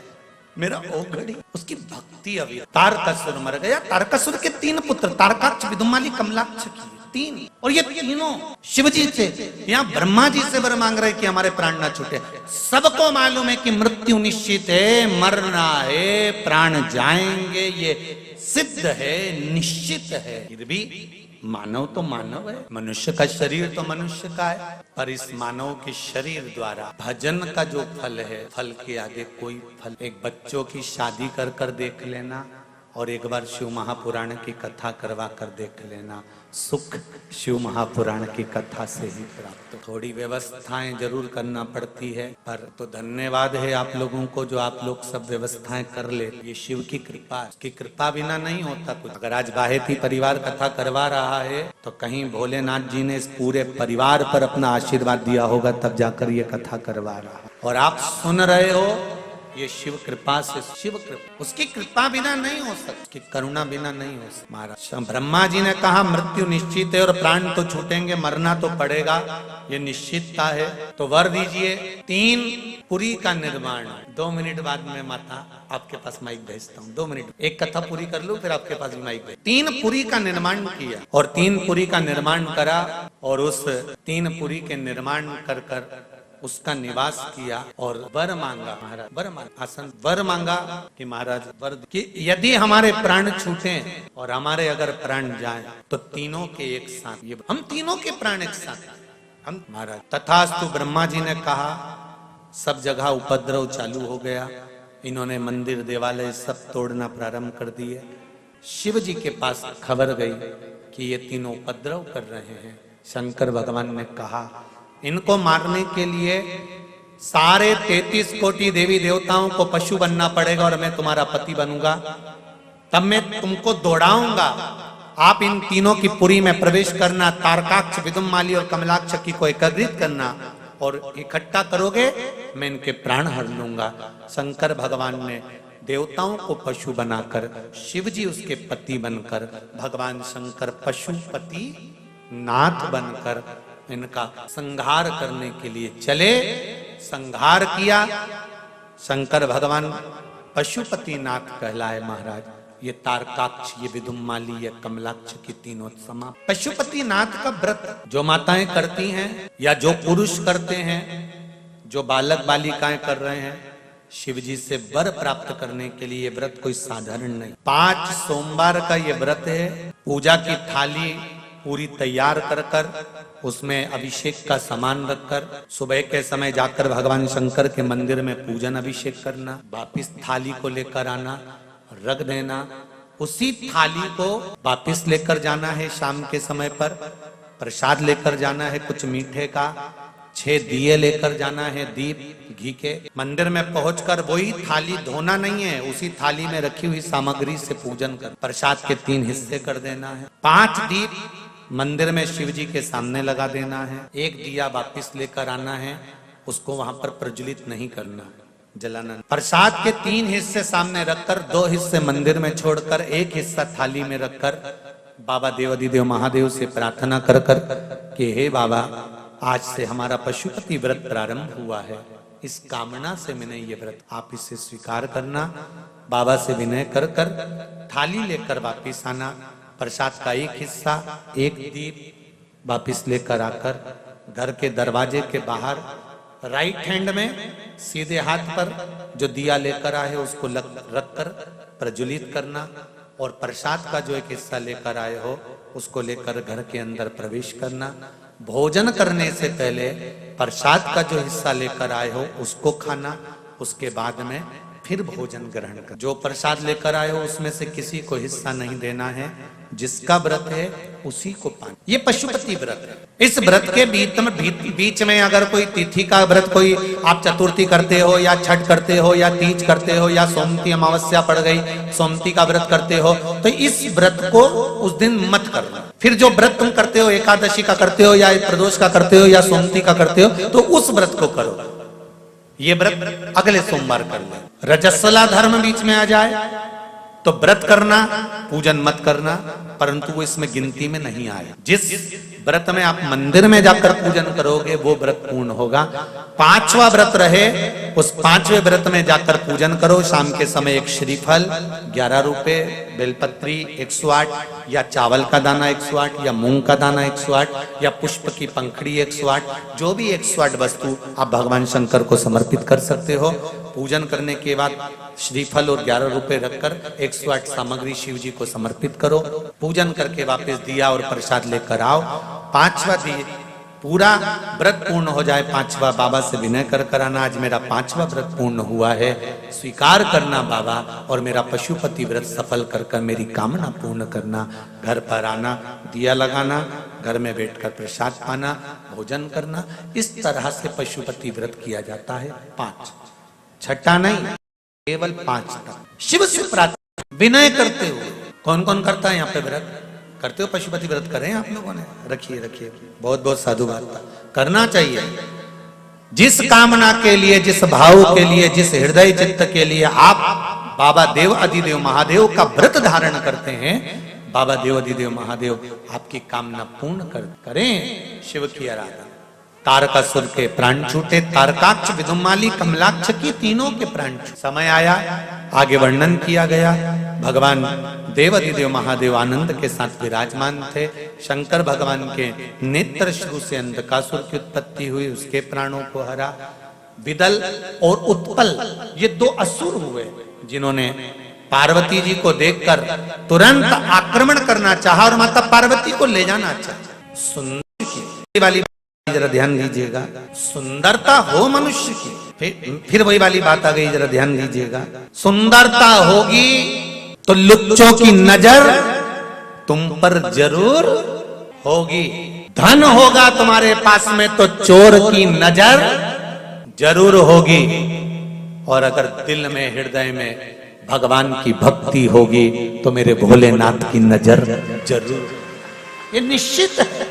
मेरा ओघड़ी, उसकी भक्ति अभी। तारकासुर मर गया, तारकासुर के 3 पुत्र, तारकाक्ष, विदुमाली, कमलाक्ष की 3, और ये तीनों शिव जी से, यहाँ ब्रह्मा जी से वर मांग रहे कि हमारे प्राण ना छूटे। सबको मालूम है कि मृत्यु निश्चित है, मरना है, प्राण जाएंगे, ये सिद्ध है, निश्चित है। फिर भी मानव तो मानव है, मनुष्य का शरीर तो मनुष्य का है, पर इस मानव के शरीर द्वारा भजन का जो फल है, फल के आगे कोई फल। एक बच्चों की शादी कर कर देख लेना और एक बार शिव महापुराण की कथा करवा कर देख लेना, सुख शिव महापुराण की कथा से ही प्राप्त। थोड़ी व्यवस्थाएं जरूर करना पड़ती है, पर तो धन्यवाद है आप लोगों को जो आप लोग सब व्यवस्थाएं कर ले। ये शिव की कृपा, की कृपा बिना नहीं होता कुछ। अगर आज बाहेती परिवार कथा करवा रहा है तो कहीं भोलेनाथ जी ने इस पूरे परिवार पर अपना आशीर्वाद दिया होगा, तब जाकर ये कथा करवा रहा है। और आप सुन रहे हो, ये शिव कृपा से, शिव कृपा, उसकी कृपा बिना नहीं हो सकती, उसकी करुणा बिना नहीं हो सकती। महाराज ब्रह्मा जी ने कहा मृत्यु निश्चित है और प्राण तो छूटेंगे, मरना तो पड़ेगा, ये निश्चितता है, तो वर दीजिए 3 पुरी का निर्माण। 2 मिनट बाद में माता आपके पास माइक भेजता हूँ, 2 मिनट, एक कथा पूरी कर लूं फिर आपके पास भी माइक भेज। 3 पुरी का निर्माण किया और 3 पुरी का निर्माण करा और उस 3 पुरी के निर्माण कर कर उसका निवास किया और वर मांगा। महाराज वर मांगा, आसन वर मांगा कि महाराज वर कि यदि हमारे प्राण छूटे और हमारे अगर प्राण जाए तो तीनों के एक साथ, ये हम तीनों के प्राण एक साथ हम। महाराज तथास्तु ब्रह्मा जी ने कहा, सब जगह उपद्रव चालू हो गया, इन्होंने मंदिर देवालय सब तोड़ना प्रारंभ कर दिए। शिव जी के पास खबर गई कि ये तीनों उपद्रव कर रहे हैं। शंकर भगवान ने कहा इनको मारने के लिए सारे 33 कोटि देवी देवताओं को पशु बनना पड़ेगा और मैं तुम्हारा पति बनूंगा, तब मैं तुमको दौड़ाऊंगा। आप इन तीनों की पुरी में प्रवेश करना, तारकाक्ष, विदुम्माली और कमलाक्ष को एकत्रित करना और इकट्ठा करोगे, मैं इनके प्राण हर लूंगा। शंकर भगवान ने देवताओं को पशु बनाकर, शिव जी उसके पति बनकर, भगवान शंकर पशुपति नाथ बनकर इनका संहार करने के लिए चले। संहार किया। शंकर भगवान पशुपति नाथ कहलाए महाराज। ये तारकाक्ष, ये विदुम्माली, ये कमलाक्ष की तीनों समा। पशुपति नाथ का व्रत जो माताएं करती हैं या जो पुरुष करते हैं, जो बालक बालिकाएं कर रहे हैं, शिव जी से वर प्राप्त करने के लिए ये व्रत कोई साधारण नहीं। 5 सोमवार का ये व्रत है। पूजा की थाली पूरी तैयार कर कर उसमें अभिषेक का सामान रखकर सुबह के समय जाकर भगवान शंकर के मंदिर में पूजन अभिषेक करना, वापिस थाली को लेकर आना, रख देना। उसी थाली को वापिस लेकर जाना है। शाम के समय पर प्रसाद लेकर जाना है, कुछ मीठे का, 6 दिए लेकर जाना है, दीप घी के। मंदिर में पहुंचकर वही थाली धोना नहीं है, उसी थाली में रखी हुई सामग्री से पूजन कर प्रसाद के 3 हिस्से कर देना है। 5 दीप मंदिर में शिव जी के सामने लगा देना है। 1 दिया वापिस लेकर आना है, उसको वहां पर प्रज्वलित नहीं करना, जलाना। प्रसाद के 3 हिस्से सामने रखकर 2 हिस्से मंदिर में छोड़कर 1 हिस्सा थाली में रखकर बाबा देवाधिदेव महादेव से प्रार्थना कर कर कि हे बाबा, आज से हमारा पशुपति व्रत प्रारंभ हुआ है। इस कामना से मैंने ये व्रत, आप इसे स्वीकार करना। बाबा से विनय कर कर थाली लेकर वापिस आना। प्रसाद का 1 हिस्सा, 1 दीप वापिस लेकर आकर घर के दरवाजे के बाहर राइट हैंड में सीधे हाथ पर जो दिया लेकर आए उसको रखकर प्रज्वलित करना और प्रसाद का जो 1 हिस्सा लेकर आए हो उसको लेकर घर के अंदर प्रवेश करना। भोजन करने से पहले प्रसाद का जो हिस्सा लेकर आए हो उसको खाना, उसके बाद में फिर भोजन ग्रहण कर। जो प्रसाद लेकर आए हो उसमें से किसी को हिस्सा नहीं देना है, जिसका व्रत है उसी को पाना। ये पशुपति व्रत है। इस व्रत के बीच में अगर कोई तिथि का व्रत, कोई आप चतुर्थी करते हो या छठ करते हो या तीज करते हो या सोमती अमावस्या पड़ गई, सोमती का व्रत करते हो, तो इस व्रत को उस दिन मत करना। फिर जो व्रत तुम करते हो, एकादशी का करते हो या प्रदोष का करते हो या सोमती का करते हो, तो उस व्रत को करो। ये व्रत अगले सोमवार कर ले। रजस्वला धर्म बीच में आ जाए तो व्रत करना, पूजन मत करना, परंतु वो इसमें गिनती में नहीं आए। जिस व्रत में आप मंदिर में जाकर पूजन करोगे वो व्रत पूर्ण होगा। 5वां व्रत रहे, उस 5वें व्रत में जाकर पूजन करो। शाम के समय 1 श्रीफल 11 रुपए, बेलपत्री 108 या चावल का दाना 108 या मूंग का दाना 108 या पुष्प की पंखड़ी 108, जो भी 108 वस्तु आप भगवान शंकर को समर्पित कर सकते हो। पूजन करने के बाद श्रीफल और 11 रुपए रखकर 108 सामग्री शिव जी को समर्पित करो। पूजन करके वापस दिया और प्रसाद लेकर आओ। 5वां दिए पूरा व्रत पूर्ण हो जाए। 5वां बाबा से विनय कर कराना, आज मेरा 5वां व्रत पूर्ण हुआ है, स्वीकार करना बाबा, और मेरा पशुपति व्रत सफल कर कर मेरी कामना पूर्ण करना। घर पर आना, दिया लगाना, घर में बैठकर प्रसाद पाना, भोजन करना। इस तरह से पशुपति व्रत किया जाता है। 5, छठा नहीं, केवल 5 तक शिव से प्रार्थना विनय करते हुए। कौन कौन करता है यहाँ पे व्रत? करते हो पशुपति व्रत? करें आप लोगों ने? रखिए रखिए, बहुत बहुत साधुवाद करना चाहिए। जिस कामना के लिए, जिस भाव के लिए, जिस हृदय चित्त के लिए आप बाबा देव अधिदेव महादेव का व्रत धारण करते हैं, बाबा देव अधिदेव महादेव आपकी कामना पूर्ण करें। शिव की आराधना। तारकासुर के प्राण छूटे, तारकाक्ष, विदुम्माली, कमलाक्ष की तीनों के प्राण। समय आया, आगे वर्णन किया गया। भगवान देवाधिदेव महादेव आनंद के साथ विराजमान थे। शंकर भगवान के नेत्र श्रु से अंधकासुर की उत्पत्ति हुई, उसके प्राणों को हरा। विदल और उत्पल ये 2 असुर हुए, जिन्होंने पार्वती जी को देखकर तुरंत आक्रमण करना चाहा और माता पार्वती को ले जाना चाहा। सुंदर की वाली जरा ध्यान दीजिएगा, सुंदरता हो मनुष्य की, फिर वही वाली बात आ गई, जरा ध्यान दीजिएगा। सुंदरता होगी तो लुच्चों की नजर तुम पर जरूर होगी। धन होगा तुम्हारे पास में तो चोर की नजर जरूर होगी। और अगर दिल में हृदय में भगवान की भक्ति होगी तो मेरे भोलेनाथ की नजर जरूर, ये निश्चित है।